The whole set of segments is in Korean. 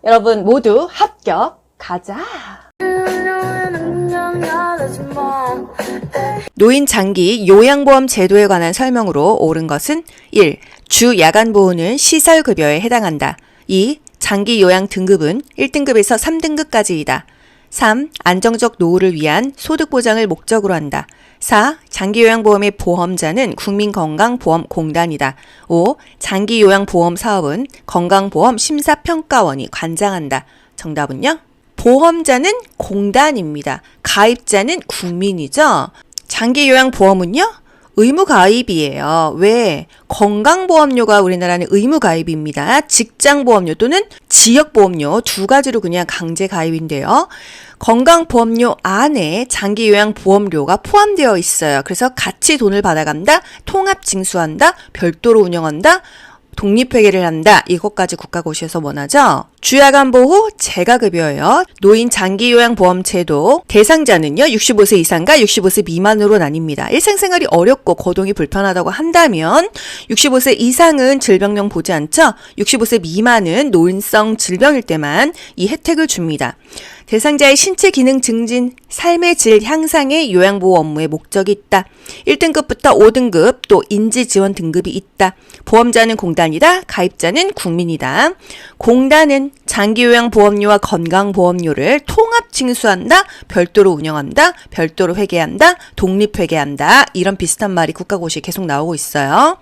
여러분 모두 합격. 가자. 노인 장기 요양보험 제도에 관한 설명으로 옳은 것은 1. 주 야간보호는 시설급여에 해당한다. 2. 장기 요양 등급은 1등급에서 3등급까지이다. 3. 안정적 노후를 위한 소득 보장을 목적으로 한다. 4. 장기요양보험의 보험자는 국민건강보험공단이다. 5. 장기요양보험 사업은 건강보험심사평가원이 관장한다. 정답은요? 보험자는 공단입니다. 가입자는 국민이죠. 장기요양보험은요? 의무가입이에요. 왜? 건강보험료가 우리나라는 의무가입입니다. 직장보험료 또는 지역보험료 두 가지로 그냥 강제가입인데요. 건강보험료 안에 장기요양보험료가 포함되어 있어요. 그래서 같이 돈을 받아간다, 통합징수한다, 별도로 운영한다, 독립회계를 한다. 이것까지 국가고시에서 원하죠. 주야간보호 재가급여예요. 노인 장기요양보험제도 대상자는요. 65세 이상과 65세 미만으로 나뉩니다. 일상생활이 어렵고 거동이 불편하다고 한다면 65세 이상은 질병령 보지 않죠. 65세 미만은 노인성 질병일 때만 이 혜택을 줍니다. 대상자의 신체 기능 증진, 삶의 질 향상의 요양보호 업무에 목적이 있다. 1등급부터 5등급 또 인지지원 등급이 있다. 보험자는 공단이다. 가입자는 국민이다. 공단은 장기요양보험료와 건강보험료를 통합징수한다. 별도로 운영한다. 별도로 회계한다. 독립회계한다. 이런 비슷한 말이 국가고시에 계속 나오고 있어요.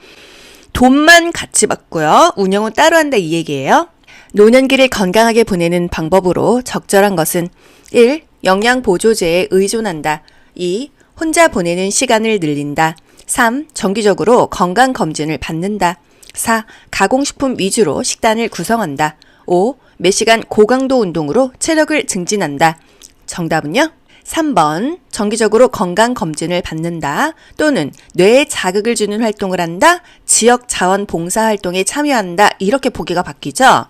돈만 같이 받고요. 운영은 따로 한다 이 얘기예요. 노년기를 건강하게 보내는 방법으로 적절한 것은 1. 영양보조제에 의존한다. 2. 혼자 보내는 시간을 늘린다. 3. 정기적으로 건강검진을 받는다. 4. 가공식품 위주로 식단을 구성한다. 5. 몇 시간 고강도 운동으로 체력을 증진한다. 정답은요? 3번 정기적으로 건강검진을 받는다 또는 뇌에 자극을 주는 활동을 한다, 지역 자원 봉사활동에 참여한다 이렇게 보기가 바뀌죠.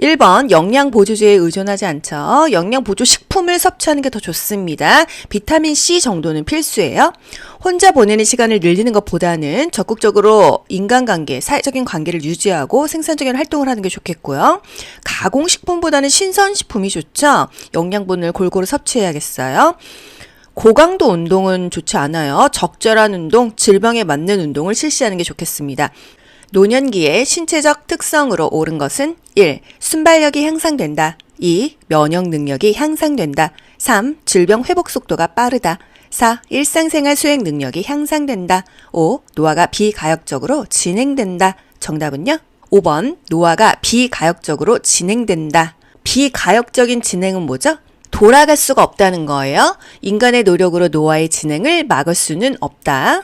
1번 영양보조제에 의존하지 않죠. 영양보조식품을 섭취하는 게 더 좋습니다. 비타민C 정도는 필수예요. 혼자 보내는 시간을 늘리는 것보다는 적극적으로 인간관계, 사회적인 관계를 유지하고 생산적인 활동을 하는 게 좋겠고요. 가공식품보다는 신선식품이 좋죠. 영양분을 골고루 섭취해야겠어요. 고강도 운동은 좋지 않아요. 적절한 운동, 질병에 맞는 운동을 실시하는 게 좋겠습니다. 노년기의 신체적 특성으로 옳은 것은 1. 순발력이 향상된다. 2. 면역 능력이 향상된다. 3. 질병 회복 속도가 빠르다. 4. 일상생활 수행 능력이 향상된다. 5. 노화가 비가역적으로 진행된다. 정답은요? 5번 노화가 비가역적으로 진행된다. 비가역적인 진행은 뭐죠? 돌아갈 수가 없다는 거예요. 인간의 노력으로 노화의 진행을 막을 수는 없다.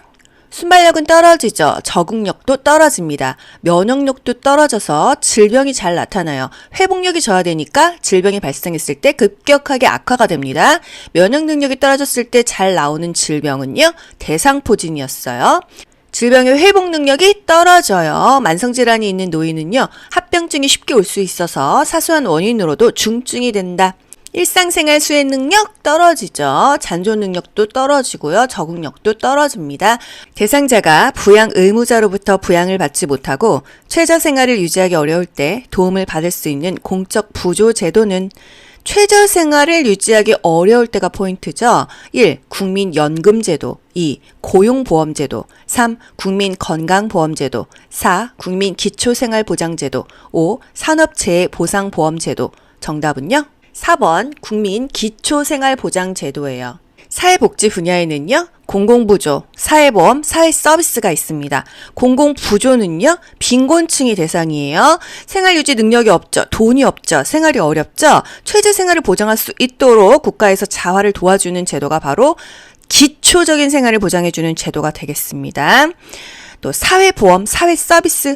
순발력은 떨어지죠. 적응력도 떨어집니다. 면역력도 떨어져서 질병이 잘 나타나요. 회복력이 저하되니까 질병이 발생했을 때 급격하게 악화가 됩니다. 면역 능력이 떨어졌을 때 잘 나오는 질병은요. 대상포진이었어요. 질병의 회복 능력이 떨어져요. 만성질환이 있는 노인은요. 합병증이 쉽게 올 수 있어서 사소한 원인으로도 중증이 된다. 일상생활 수행 능력 떨어지죠. 잔존 능력도 떨어지고요. 적응력도 떨어집니다. 대상자가 부양 의무자로부터 부양을 받지 못하고 최저생활을 유지하기 어려울 때 도움을 받을 수 있는 공적 부조 제도는 최저생활을 유지하기 어려울 때가 포인트죠. 1. 국민연금제도 2. 고용보험제도 3. 국민건강보험제도 4. 국민기초생활보장제도 5. 산업재해보상보험제도 정답은요? 4번 국민기초생활보장제도예요. 사회복지 분야에는요. 공공부조, 사회보험, 사회서비스가 있습니다. 공공부조는요. 빈곤층이 대상이에요. 생활유지 능력이 없죠. 돈이 없죠. 생활이 어렵죠. 최저생활을 보장할 수 있도록 국가에서 자활을 도와주는 제도가 바로 기초적인 생활을 보장해주는 제도가 되겠습니다. 또 사회보험,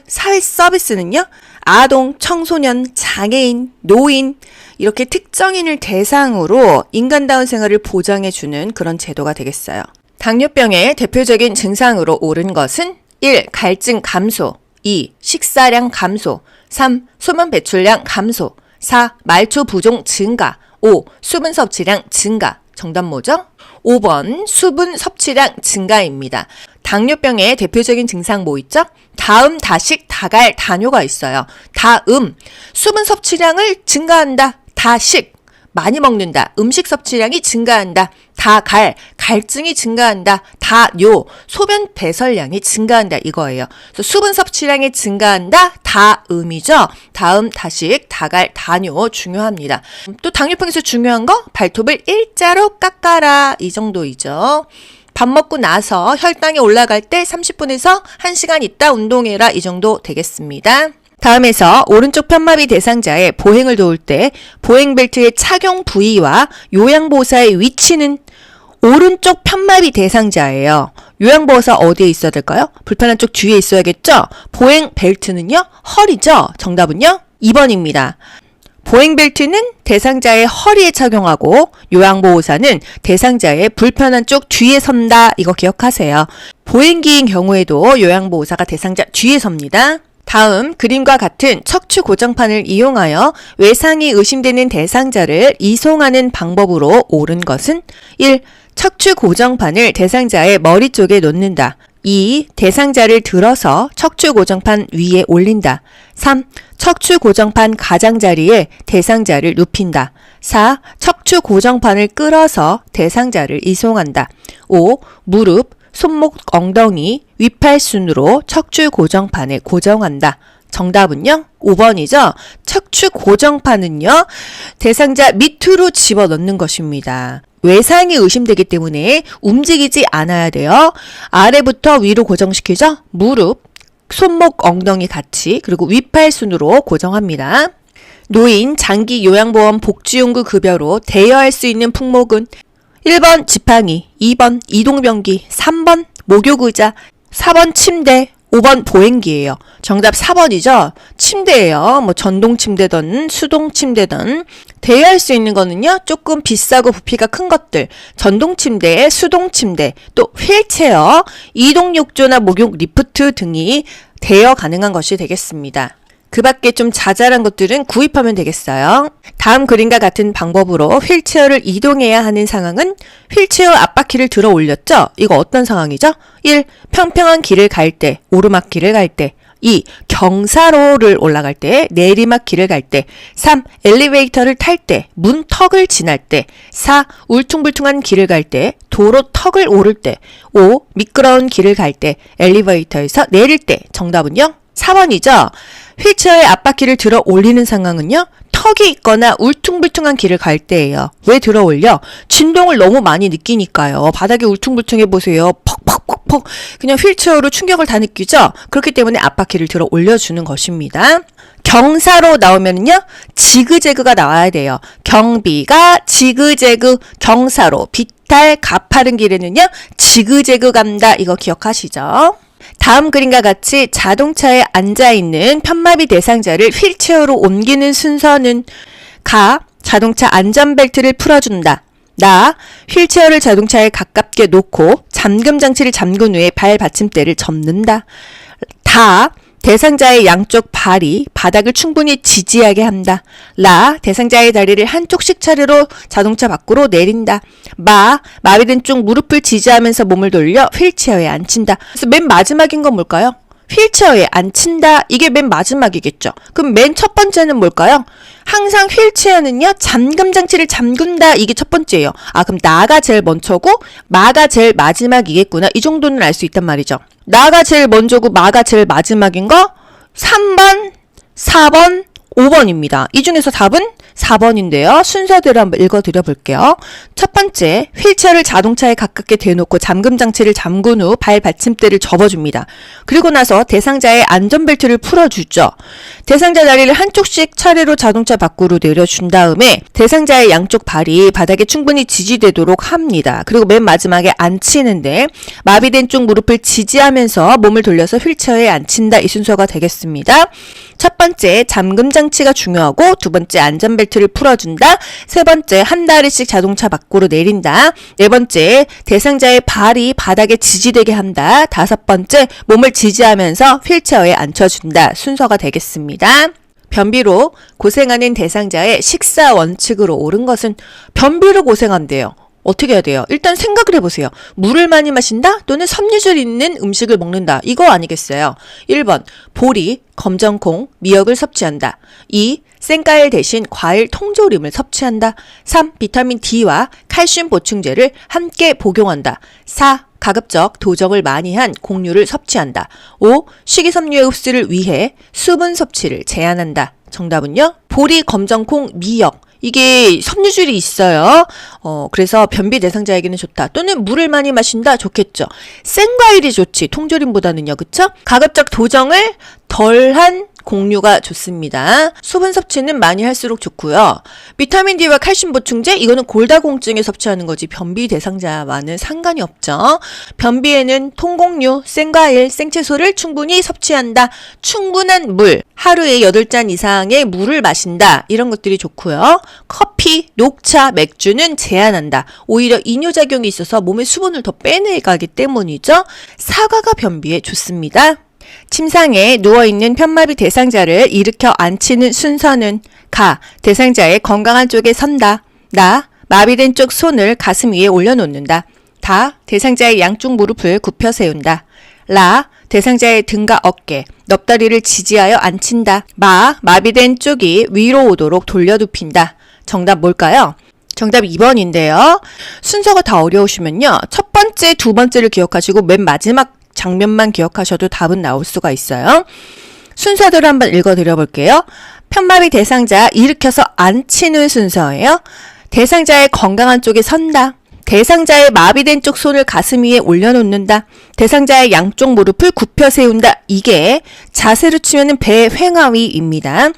사회서비스는요. 아동, 청소년, 장애인, 노인 이렇게 특정인을 대상으로 인간다운 생활을 보장해주는 그런 제도가 되겠어요. 당뇨병의 대표적인 증상으로 옳은 것은 1. 갈증 감소 2. 식사량 감소 3. 수분 배출량 감소 4. 말초 부종 증가 5. 수분 섭취량 증가 정답 뭐죠? 5번 수분 섭취량 증가입니다. 당뇨병의 대표적인 증상 뭐 있죠? 다음, 다식, 다갈, 다뇨가 있어요. 다음, 수분 섭취량을 증가한다. 다식, 많이 먹는다. 음식 섭취량이 증가한다. 다갈, 갈증이 증가한다. 다뇨, 소변 배설량이 증가한다. 이거예요. 그래서 수분 섭취량이 증가한다. 다음이죠. 다음, 다식, 다갈, 다뇨 중요합니다. 또 당뇨병에서 중요한 거 발톱을 일자로 깎아라. 이 정도이죠. 밥 먹고 나서 혈당이 올라갈 때 30분에서 1시간 있다 운동해라. 이 정도 되겠습니다. 다음에서 오른쪽 편마비 대상자의 보행을 도울 때 보행벨트의 착용 부위와 요양보호사의 위치는 오른쪽 편마비 대상자예요. 요양보호사 어디에 있어야 될까요? 불편한 쪽 뒤에 있어야겠죠? 보행벨트는요? 허리죠? 정답은요? 2번입니다. 보행벨트는 대상자의 허리에 착용하고 요양보호사는 대상자의 불편한 쪽 뒤에 선다. 이거 기억하세요. 보행기인 경우에도 요양보호사가 대상자 뒤에 섭니다. 다음 그림과 같은 척추 고정판을 이용하여 외상이 의심되는 대상자를 이송하는 방법으로 옳은 것은 1. 척추 고정판을 대상자의 머리 쪽에 놓는다. 2. 대상자를 들어서 척추 고정판 위에 올린다. 3. 척추 고정판 가장자리에 대상자를 눕힌다. 4. 척추 고정판을 끌어서 대상자를 이송한다. 5. 무릎, 손목, 엉덩이, 윗팔순으로 척추 고정판에 고정한다. 정답은요? 5번이죠? 척추 고정판은요, 대상자 밑으로 집어넣는 것입니다. 외상이 의심되기 때문에 움직이지 않아야 돼요. 아래부터 위로 고정시키죠? 무릎, 손목, 엉덩이 같이, 그리고 윗팔순으로 고정합니다. 노인 장기 요양보험 복지용구 급여로 대여할 수 있는 품목은 1번 지팡이, 2번 이동변기, 3번 목욕의자, 4번 침대, 5번 보행기예요. 정답 4번이죠. 침대예요. 뭐 전동 침대든 수동 침대든 대여할 수 있는 거는요. 조금 비싸고 부피가 큰 것들. 전동 침대, 수동 침대, 또 휠체어, 이동 욕조나 목욕 리프트 등이 대여 가능한 것이 되겠습니다. 그 밖에 좀 자잘한 것들은 구입하면 되겠어요. 다음 그림과 같은 방법으로 휠체어를 이동해야 하는 상황은 휠체어 앞바퀴를 들어 올렸죠? 이거 어떤 상황이죠? 1. 평평한 길을 갈 때, 오르막길을 갈 때. 2. 경사로를 올라갈 때, 내리막길을 갈 때. 3. 엘리베이터를 탈 때, 문턱을 지날 때. 4. 울퉁불퉁한 길을 갈 때, 도로 턱을 오를 때. 5. 미끄러운 길을 갈 때, 엘리베이터에서 내릴 때. 정답은요? 4번이죠. 휠체어의 앞바퀴를 들어 올리는 상황은요. 턱이 있거나 울퉁불퉁한 길을 갈 때예요. 왜 들어 올려? 진동을 너무 많이 느끼니까요. 바닥이 울퉁불퉁해 보세요. 퍽퍽퍽퍽 그냥 휠체어로 충격을 다 느끼죠. 그렇기 때문에 앞바퀴를 들어 올려주는 것입니다. 경사로 나오면요. 지그재그가 나와야 돼요. 경비가 지그재그, 경사로, 비탈, 가파른 길에는요. 지그재그 간다. 이거 기억하시죠? 다음 그림과 같이 자동차에 앉아있는 편마비 대상자를 휠체어로 옮기는 순서는 가. 자동차 안전벨트를 풀어준다. 나. 휠체어를 자동차에 가깝게 놓고 잠금 장치를 잠근 후에 발 받침대를 접는다. 다. 대상자의 양쪽 발이 바닥을 충분히 지지하게 한다. 라. 대상자의 다리를 한쪽씩 차례로 자동차 밖으로 내린다. 마. 마비된 쪽 무릎을 지지하면서 몸을 돌려 휠체어에 앉힌다. 그래서 맨 마지막인 건 뭘까요? 휠체어에 앉힌다. 이게 맨 마지막이겠죠. 그럼 맨 첫 번째는 뭘까요? 항상 휠체어는요. 잠금 장치를 잠근다. 이게 첫 번째예요. 아, 그럼 나가 제일 먼저고 마가 제일 마지막이겠구나. 이 정도는 알 수 있단 말이죠. 나가 제일 먼저고 마가 제일 마지막인 거 3번, 4번, 5번입니다. 이 중에서 답은 4번인데요. 순서대로 한번 읽어드려 볼게요. 첫 번째, 휠체어를 자동차에 가깝게 대놓고 잠금 장치를 잠근 후 발 받침대를 접어줍니다. 그리고 나서 대상자의 안전벨트를 풀어주죠. 대상자 다리를 한쪽씩 차례로 자동차 밖으로 내려준 다음에 대상자의 양쪽 발이 바닥에 충분히 지지되도록 합니다. 그리고 맨 마지막에 앉히는데 마비된 쪽 무릎을 지지하면서 몸을 돌려서 휠체어에 앉힌다. 이 순서가 되겠습니다. 첫 번째, 잠금 장치가 중요하고 두 번째, 안전벨트를 풀어준다. 세 번째, 한 다리씩 자동차 밖으로 내린다. 네 번째, 대상자의 발이 바닥에 지지되게 한다. 다섯 번째, 몸을 지지하면서 휠체어에 앉혀준다. 순서가 되겠습니다. 변비로 고생하는 대상자의 식사 원칙으로 옳은 것은 변비로 고생한대요. 어떻게 해야 돼요? 일단 생각을 해보세요. 물을 많이 마신다 또는 섬유질 있는 음식을 먹는다. 이거 아니겠어요? 1번 보리, 검정콩, 미역을 섭취한다. 2. 생과일 대신 과일 통조림을 섭취한다. 3. 비타민 D와 칼슘 보충제를 함께 복용한다. 4. 가급적 도정을 많이 한 곡류를 섭취한다. 5. 식이섬유의 흡수를 위해 수분 섭취를 제한한다. 정답은요? 보리, 검정콩, 미역. 이게 섬유질이 있어요. 그래서 변비 대상자에게는 좋다. 또는 물을 많이 마신다. 좋겠죠. 생과일이 좋지. 통조림보다는요. 그쵸? 가급적 도정을 덜한 곡류가 좋습니다. 수분 섭취는 많이 할수록 좋고요. 비타민 D와 칼슘 보충제 이거는 골다공증에 섭취하는 거지 변비 대상자와는 상관이 없죠. 변비에는 통곡류, 생과일, 생채소를 충분히 섭취한다. 충분한 물, 하루에 8잔 이상의 물을 마신다. 이런 것들이 좋고요. 커피, 녹차, 맥주는 제한한다. 오히려 이뇨작용이 있어서 몸에 수분을 더 빼내가기 때문이죠. 사과가 변비에 좋습니다. 침상에 누워있는 편마비 대상자를 일으켜 앉히는 순서는 가. 대상자의 건강한 쪽에 선다. 나. 마비된 쪽 손을 가슴 위에 올려놓는다. 다. 대상자의 양쪽 무릎을 굽혀 세운다. 라. 대상자의 등과 어깨, 넙다리를 지지하여 앉힌다. 마. 마비된 쪽이 위로 오도록 돌려눕힌다. 정답 뭘까요? 정답 2번인데요. 순서가 다 어려우시면요. 첫 번째, 두 번째를 기억하시고 맨 마지막 장면만 기억하셔도 답은 나올 수가 있어요. 순서대로 한번 읽어드려 볼게요. 편마비 대상자 일으켜서 앉히는 순서예요. 대상자의 건강한 쪽에 선다. 대상자의 마비된 쪽 손을 가슴 위에 올려놓는다. 대상자의 양쪽 무릎을 굽혀 세운다. 이게 자세로 치면은 배횡하위입니다.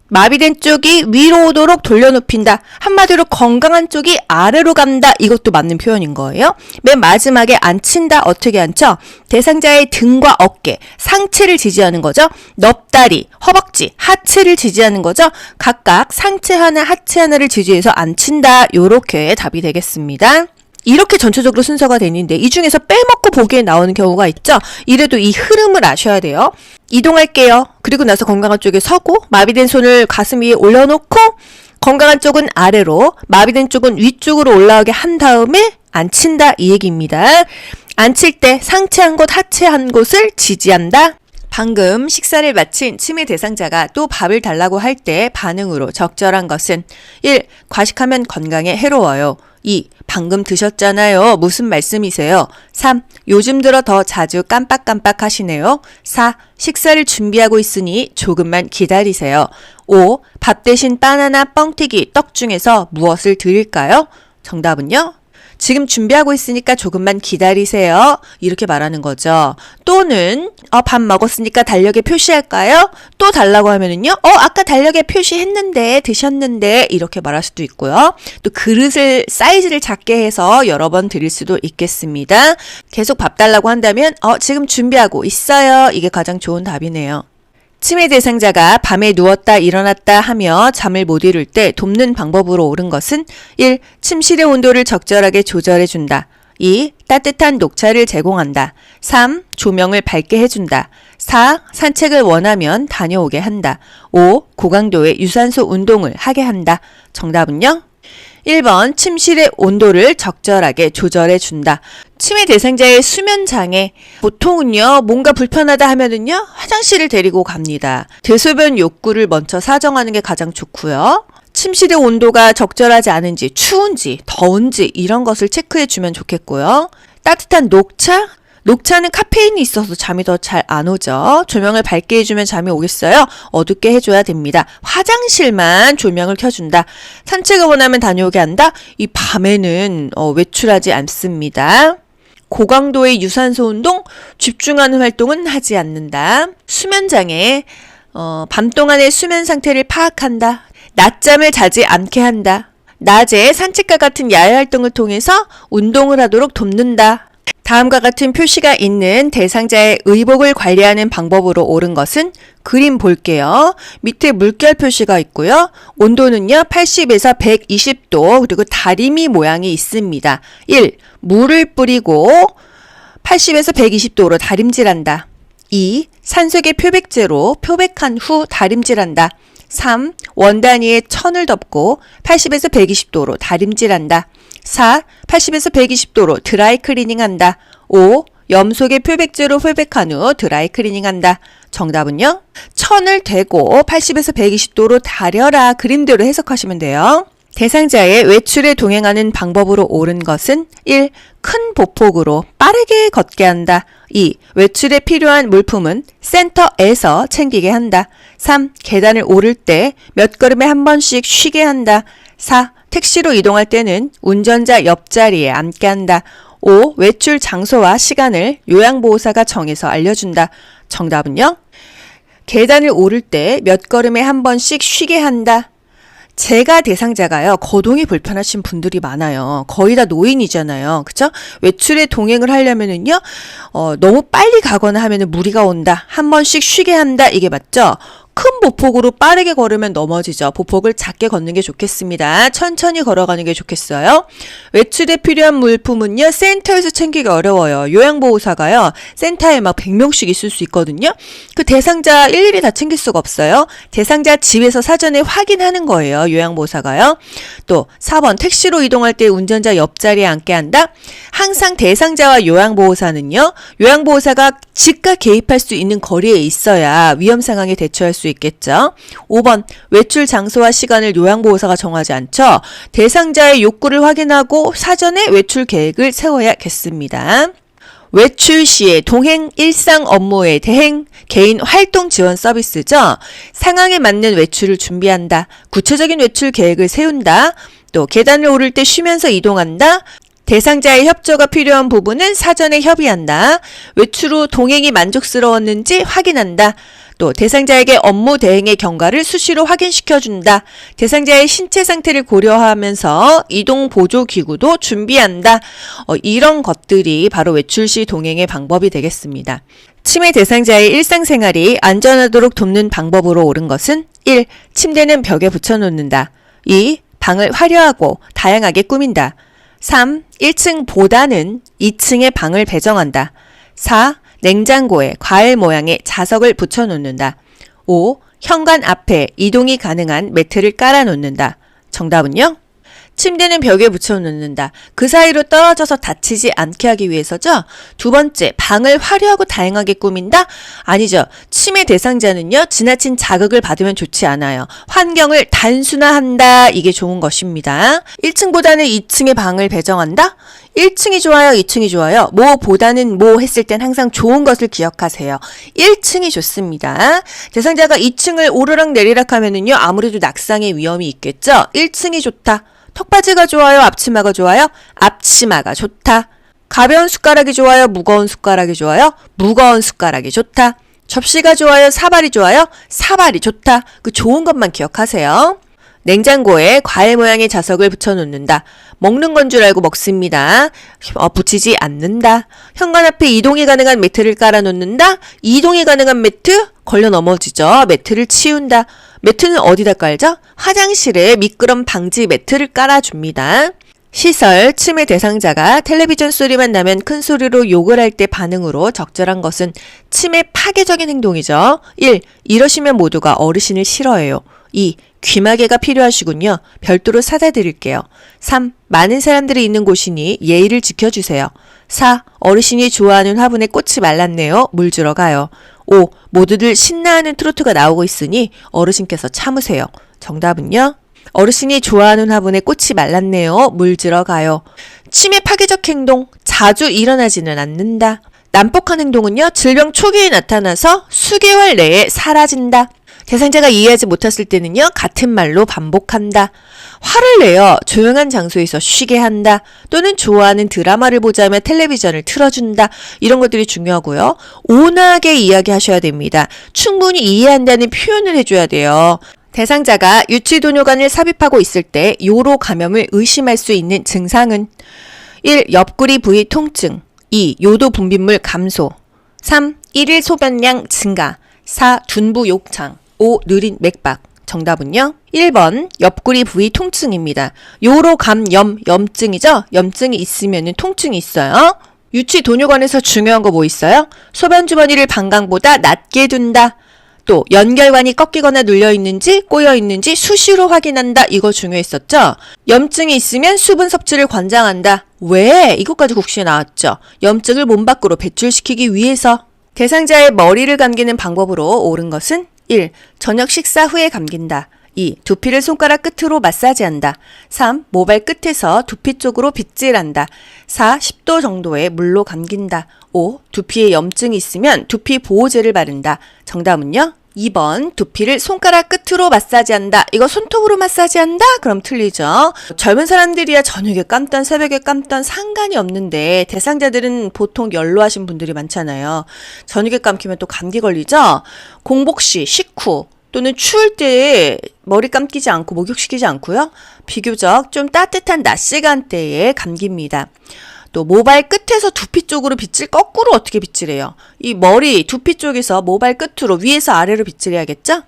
마비된 쪽이 위로 오도록 돌려눕힌다. 한마디로 건강한 쪽이 아래로 간다. 이것도 맞는 표현인 거예요. 맨 마지막에 앉힌다. 어떻게 앉죠? 대상자의 등과 어깨, 상체를 지지하는 거죠. 넙다리, 허벅지, 하체를 지지하는 거죠. 각각 상체 하나, 하체 하나를 지지해서 앉힌다. 요렇게 답이 되겠습니다. 이렇게 전체적으로 순서가 되는데 이 중에서 빼먹고 보기에 나오는 경우가 있죠. 이래도 이 흐름을 아셔야 돼요. 이동할게요. 그리고 나서 건강한 쪽에 서고 마비된 손을 가슴 위에 올려놓고 건강한 쪽은 아래로 마비된 쪽은 위쪽으로 올라오게 한 다음에 앉힌다 이 얘기입니다. 앉힐 때 상체 한 곳, 하체 한 곳을 지지한다. 방금 식사를 마친 치매 대상자가 또 밥을 달라고 할 때 반응으로 적절한 것은 1. 과식하면 건강에 해로워요. 2. 방금 드셨잖아요. 무슨 말씀이세요? 3. 요즘 들어 더 자주 깜빡깜빡 하시네요. 4. 식사를 준비하고 있으니 조금만 기다리세요. 5. 밥 대신 바나나, 뻥튀기, 떡 중에서 무엇을 드릴까요? 정답은요? 지금 준비하고 있으니까 조금만 기다리세요. 이렇게 말하는 거죠. 또는 밥 먹었으니까 달력에 표시할까요? 또 달라고 하면은요. 아까 달력에 표시했는데 드셨는데 이렇게 말할 수도 있고요. 또 그릇을 사이즈를 작게 해서 여러 번 드릴 수도 있겠습니다. 계속 밥 달라고 한다면 지금 준비하고 있어요. 이게 가장 좋은 답이네요. 치매 대상자가 밤에 누웠다 일어났다 하며 잠을 못 이룰 때 돕는 방법으로 옳은 것은 1. 침실의 온도를 적절하게 조절해준다. 2. 따뜻한 녹차를 제공한다. 3. 조명을 밝게 해준다. 4. 산책을 원하면 다녀오게 한다. 5. 고강도의 유산소 운동을 하게 한다. 정답은요? 1번 침실의 온도를 적절하게 조절해준다. 치매 대상자의 수면장애 보통은요 뭔가 불편하다 하면은요 화장실을 데리고 갑니다. 대소변 욕구를 먼저 사정하는 게 가장 좋고요. 침실의 온도가 적절하지 않은지 추운지 더운지 이런 것을 체크해 주면 좋겠고요. 따뜻한 녹차? 녹차는 카페인이 있어서 잠이 더 잘 안 오죠. 조명을 밝게 해주면 잠이 오겠어요? 어둡게 해줘야 됩니다. 화장실만 조명을 켜준다. 산책을 원하면 다녀오게 한다. 이 밤에는 외출하지 않습니다. 고강도의 유산소 운동, 집중하는 활동은 하지 않는다. 수면장애, 밤 동안의 수면 상태를 파악한다. 낮잠을 자지 않게 한다. 낮에 산책과 같은 야외 활동을 통해서 운동을 하도록 돕는다. 다음과 같은 표시가 있는 대상자의 의복을 관리하는 방법으로 옳은 것은 그림 볼게요. 밑에 물결 표시가 있고요. 온도는요 80에서 120도 그리고 다리미 모양이 있습니다. 1. 물을 뿌리고 80에서 120도로 다림질한다. 2. 산소계 표백제로 표백한 후 다림질한다. 3. 원단위에 천을 덮고 80에서 120도로 다림질한다. 4. 80에서 120도로 드라이 클리닝 한다. 5. 염속의 표백제로 회백한 후 드라이 클리닝 한다. 정답은요? 천을 대고 80에서 120도로 달여라. 그림대로 해석하시면 돼요. 대상자의 외출에 동행하는 방법으로 옳은 것은 1. 큰 보폭으로 빠르게 걷게 한다. 2. 외출에 필요한 물품은 센터에서 챙기게 한다. 3. 계단을 오를 때 몇 걸음에 한 번씩 쉬게 한다. 4. 택시로 이동할 때는 운전자 옆자리에 앉게 한다. 5. 외출 장소와 시간을 요양보호사가 정해서 알려준다. 정답은요? 계단을 오를 때 몇 걸음에 한 번씩 쉬게 한다. 제가 대상자가요, 거동이 불편하신 분들이 많아요. 거의 다 노인이잖아요. 그쵸? 외출에 동행을 하려면은요, 너무 빨리 가거나 하면은 무리가 온다. 한 번씩 쉬게 한다. 이게 맞죠? 큰 보폭으로 빠르게 걸으면 넘어지죠. 보폭을 작게 걷는 게 좋겠습니다. 천천히 걸어가는 게 좋겠어요. 외출에 필요한 물품은요, 센터에서 챙기기 어려워요. 요양보호사가요, 센터에 막 100명씩 있을 수 있거든요. 그 대상자 일일이 다 챙길 수가 없어요. 대상자 집에서 사전에 확인하는 거예요. 요양보호사가요. 또 4번 택시로 이동할 때 운전자 옆자리에 앉게 한다. 항상 대상자와 요양보호사는요, 요양보호사가 즉각 개입할 수 있는 거리에 있어야 위험 상황에 대처할 수 있겠죠. 5번 외출 장소와 시간을 요양보호사가 정하지 않죠. 대상자의 욕구를 확인하고 사전에 외출 계획을 세워야겠습니다. 외출 시에 동행 일상 업무의 대행, 개인 활동 지원 서비스죠. 상황에 맞는 외출을 준비한다. 구체적인 외출 계획을 세운다. 또 계단을 오를 때 쉬면서 이동한다. 대상자의 협조가 필요한 부분은 사전에 협의한다. 외출 후 동행이 만족스러웠는지 확인한다. 또 대상자에게 업무 대행의 경과를 수시로 확인시켜준다. 대상자의 신체 상태를 고려하면서 이동 보조 기구도 준비한다. 이런 것들이 바로 외출 시 동행의 방법이 되겠습니다. 치매 대상자의 일상생활이 안전하도록 돕는 방법으로 옳은 것은 1. 침대는 벽에 붙여놓는다. 2. 방을 화려하고 다양하게 꾸민다. 3. 1층보다는 2층에 방을 배정한다. 4. 냉장고에 과일 모양의 자석을 붙여놓는다. 5. 현관 앞에 이동이 가능한 매트를 깔아놓는다. 정답은요? 침대는 벽에 붙여놓는다. 그 사이로 떨어져서 다치지 않게 하기 위해서죠. 두 번째, 방을 화려하고 다양하게 꾸민다? 아니죠. 치매 대상자는요, 지나친 자극을 받으면 좋지 않아요. 환경을 단순화한다. 이게 좋은 것입니다. 1층보다는 2층에 방을 배정한다? 1층이 좋아요, 2층이 좋아요. 뭐보다는 뭐 했을 땐 항상 좋은 것을 기억하세요. 1층이 좋습니다. 대상자가 2층을 오르락 내리락 하면은요, 아무래도 낙상의 위험이 있겠죠. 1층이 좋다. 턱받이가 좋아요? 앞치마가 좋아요? 앞치마가 좋다. 가벼운 숟가락이 좋아요? 무거운 숟가락이 좋아요? 무거운 숟가락이 좋다. 접시가 좋아요? 사발이 좋아요? 사발이 좋다. 그 좋은 것만 기억하세요. 냉장고에 과일 모양의 자석을 붙여놓는다. 먹는 건 줄 알고 먹습니다. 붙이지 않는다. 현관 앞에 이동이 가능한 매트를 깔아놓는다. 이동이 가능한 매트? 걸려 넘어지죠. 매트를 치운다. 매트는 어디다 깔죠? 화장실에 미끄럼 방지 매트를 깔아줍니다. 시설, 치매 대상자가 텔레비전 소리만 나면 큰 소리로 욕을 할 때 반응으로 적절한 것은 치매 파괴적인 행동이죠. 1. 이러시면 모두가 어르신을 싫어해요. 2. 귀마개가 필요하시군요. 별도로 사다 드릴게요. 3. 많은 사람들이 있는 곳이니 예의를 지켜주세요. 4. 어르신이 좋아하는 화분에 꽃이 말랐네요. 물 주러 가요. 5. 모두들 신나하는 트로트가 나오고 있으니 어르신께서 참으세요. 정답은요? 어르신이 좋아하는 화분에 꽃이 말랐네요. 물 주러 가요. 치매 파괴적 행동, 자주 일어나지는 않는다. 난폭한 행동은요, 질병 초기에 나타나서 수개월 내에 사라진다. 대상자가 이해하지 못했을 때는요, 같은 말로 반복한다. 화를 내어 조용한 장소에서 쉬게 한다. 또는 좋아하는 드라마를 보자며 텔레비전을 틀어준다. 이런 것들이 중요하고요. 온화하게 이야기하셔야 됩니다. 충분히 이해한다는 표현을 해줘야 돼요. 대상자가 유치도뇨관을 삽입하고 있을 때 요로 감염을 의심할 수 있는 증상은 1. 옆구리 부위 통증. 2. 요도 분비물 감소. 3. 1일 소변량 증가. 4. 둔부 욕창. 5. 느린 맥박. 정답은요? 1번 옆구리 부위 통증입니다. 요로 감염, 염증이죠? 염증이 있으면 통증이 있어요. 유치 도뇨관에서 중요한 거 뭐 있어요? 소변 주머니를 방광보다 낮게 둔다. 또 연결관이 꺾이거나 눌려 있는지 꼬여 있는지 수시로 확인한다. 이거 중요했었죠? 염증이 있으면 수분 섭취를 권장한다. 왜? 이것까지 국시에 나왔죠. 염증을 몸 밖으로 배출시키기 위해서. 대상자의 머리를 감기는 방법으로 옳은 것은 1. 저녁 식사 후에 감긴다. 2. 두피를 손가락 끝으로 마사지한다. 3. 모발 끝에서 두피 쪽으로 빗질한다. 4. 10도 정도의 물로 감긴다. 5. 두피에 염증이 있으면 두피 보호제를 바른다. 정답은요? 2번 두피를 손가락 끝으로 마사지한다. 이거 손톱으로 마사지한다? 그럼 틀리죠. 젊은 사람들이야 저녁에 감던 새벽에 감던 상관이 없는데 대상자들은 보통 연로하신 분들이 많잖아요. 저녁에 감기면 또 감기 걸리죠. 공복 시, 식후 또는 추울 때 머리 감기지 않고 목욕시키지 않고요. 비교적 좀 따뜻한 낮 시간대에 감깁니다. 또 모발 끝에서 두피 쪽으로 빗질 거꾸로 어떻게 빗질해요? 이 머리 두피 쪽에서 모발 끝으로 위에서 아래로 빗질해야겠죠?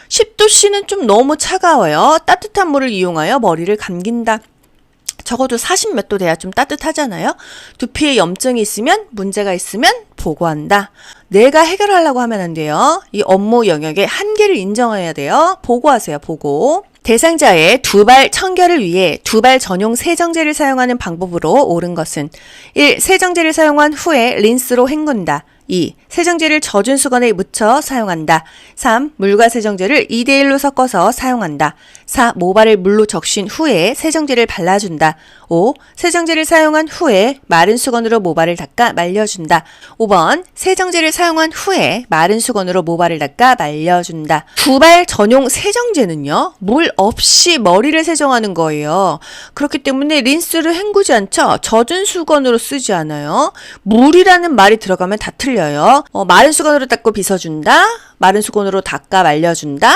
10도씨는 좀 너무 차가워요. 따뜻한 물을 이용하여 머리를 감긴다. 적어도 40 몇 도 돼야 좀 따뜻하잖아요. 두피에 염증이 있으면 문제가 있으면 보고한다. 내가 해결하려고 하면 안 돼요. 이 업무 영역의 한계를 인정해야 돼요. 보고하세요. 보고. 대상자의 두발 청결을 위해 두발 전용 세정제를 사용하는 방법으로 옳은 것은 1. 세정제를 사용한 후에 린스로 헹군다. 2. 세정제를 젖은 수건에 묻혀 사용한다. 3. 물과 세정제를 2대1로 섞어서 사용한다. 4. 모발을 물로 적신 후에 세정제를 발라준다. 5. 세정제를 사용한 후에 마른 수건으로 모발을 닦아 말려준다. 5번 세정제를 사용한 후에 마른 수건으로 모발을 닦아 말려준다. 두발 전용 세정제는요. 물 없이 머리를 세정하는 거예요. 그렇기 때문에 린스를 헹구지 않죠. 젖은 수건으로 쓰지 않아요. 물이라는 말이 들어가면 다 틀려요. 마른 수건으로 닦고 빗어준다. 마른 수건으로 닦아 말려준다.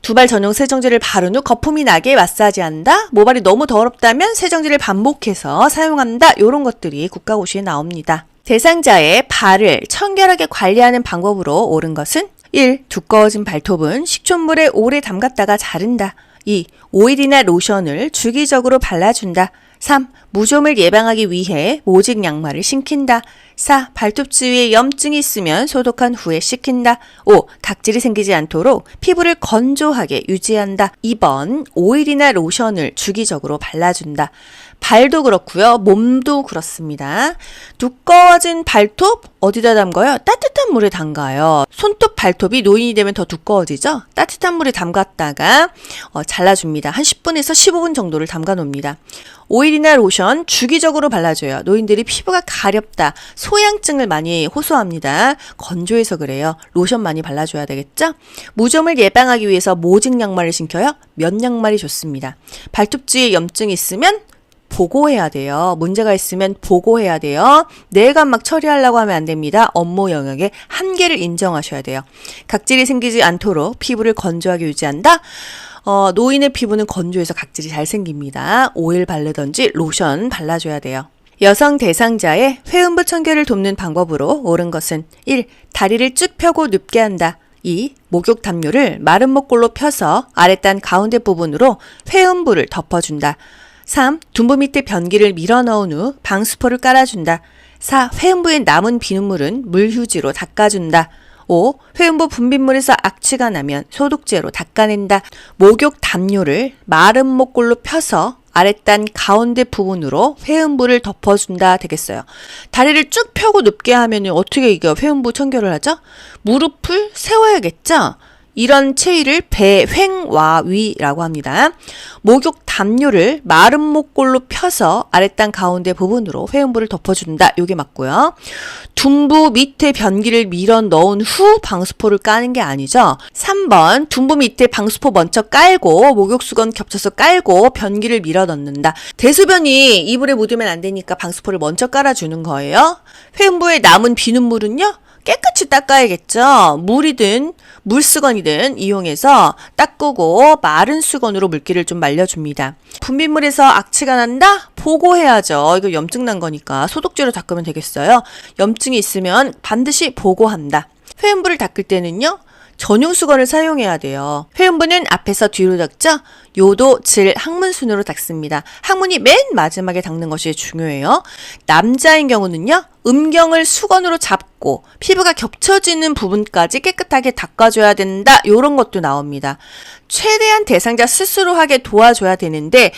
두발 전용 세정제를 바른 후 거품이 나게 마사지한다. 모발이 너무 더럽다면 세정제를 반복해서 사용한다. 이런 것들이 국가고시에 나옵니다. 대상자의 발을 청결하게 관리하는 방법으로 옳은 것은 1. 두꺼워진 발톱은 식초물에 오래 담갔다가 자른다. 2. 오일이나 로션을 주기적으로 발라준다. 3. 무좀을 예방하기 위해 모직 양말을 신긴다. 4. 발톱 주위에 염증이 있으면 소독한 후에 씻긴다. 5. 각질이 생기지 않도록 피부를 건조하게 유지한다. 2번 오일이나 로션을 주기적으로 발라준다. 발도 그렇고요. 몸도 그렇습니다. 두꺼워진 발톱 어디다 담가요? 따뜻한 물에 담가요. 손톱 발톱이 노인이 되면 더 두꺼워지죠? 따뜻한 물에 담갔다가 잘라줍니다. 한 10분에서 15분 정도를 담가 놓습니다. 오일이나 로션 주기적으로 발라줘요. 노인들이 피부가 가렵다, 소양증을 많이 호소합니다. 건조해서 그래요. 로션 많이 발라줘야 되겠죠? 무좀을 예방하기 위해서 모직 양말을 신겨요. 면 양말이 좋습니다. 발톱 주위에 염증이 있으면 보고해야 돼요. 문제가 있으면 보고해야 돼요. 내가 막 처리하려고 하면 안 됩니다. 업무 영역의 한계를 인정하셔야 돼요. 각질이 생기지 않도록 피부를 건조하게 유지한다. 노인의 피부는 건조해서 각질이 잘 생깁니다. 오일 바르던지 로션 발라줘야 돼요. 여성 대상자의 회음부 청결을 돕는 방법으로 옳은 것은 1. 다리를 쭉 펴고 눕게 한다. 2. 목욕 담요를 마른 목골로 펴서 아랫단 가운데 부분으로 회음부를 덮어준다. 3. 둔부 밑에 변기를 밀어 넣은 후 방수포를 깔아준다. 4. 회음부에 남은 비눗물은 물휴지로 닦아준다. 5. 회음부 분비물에서 악취가 나면 소독제로 닦아낸다. 목욕 담요를 마른 목골로 펴서 아랫단 가운데 부분으로 회음부를 덮어준다 되겠어요. 다리를 쭉 펴고 눕게 하면 어떻게 이거 회음부 청결을 하죠? 무릎을 세워야겠죠? 이런 체위를 배횡와위라고 합니다. 목욕 담요를 마른 목골로 펴서 아랫단 가운데 부분으로 회음부를 덮어준다. 요게 맞고요. 둔부 밑에 변기를 밀어 넣은 후 방수포를 까는 게 아니죠. 3번 둔부 밑에 방수포 먼저 깔고 목욕수건 겹쳐서 깔고 변기를 밀어 넣는다. 대소변이 이불에 묻으면 안 되니까 방수포를 먼저 깔아주는 거예요. 회음부에 남은 비눗물은요. 깨끗이 닦아야겠죠. 물이든 물수건이든 이용해서 닦고 마른 수건으로 물기를 좀 말려줍니다. 분비물에서 악취가 난다? 보고해야죠. 이거 염증 난 거니까 소독제로 닦으면 되겠어요. 염증이 있으면 반드시 보고한다. 회음부를 닦을 때는요. 전용 수건을 사용해야 돼요. 회음부는 앞에서 뒤로 닦죠? 요도, 질, 항문 순으로 닦습니다. 항문이 맨 마지막에 닦는 것이 중요해요. 남자인 경우는요, 음경을 수건으로 잡고 피부가 겹쳐지는 부분까지 깨끗하게 닦아줘야 된다. 요런 것도 나옵니다. 최대한 대상자 스스로 하게 도와줘야 되는데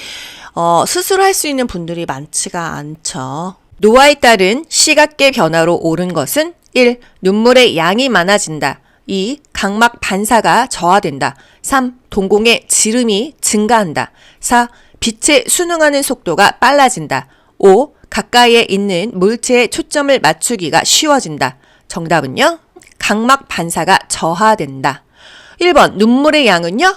스스로 할 수 있는 분들이 많지가 않죠. 노화에 따른 시각계 변화로 옳은 것은 1. 눈물의 양이 많아진다. 2. 각막 반사가 저하된다. 3. 동공의 지름이 증가한다. 4. 빛에 순응하는 속도가 빨라진다. 5. 가까이에 있는 물체에 초점을 맞추기가 쉬워진다. 정답은요? 각막 반사가 저하된다. 1번 눈물의 양은요?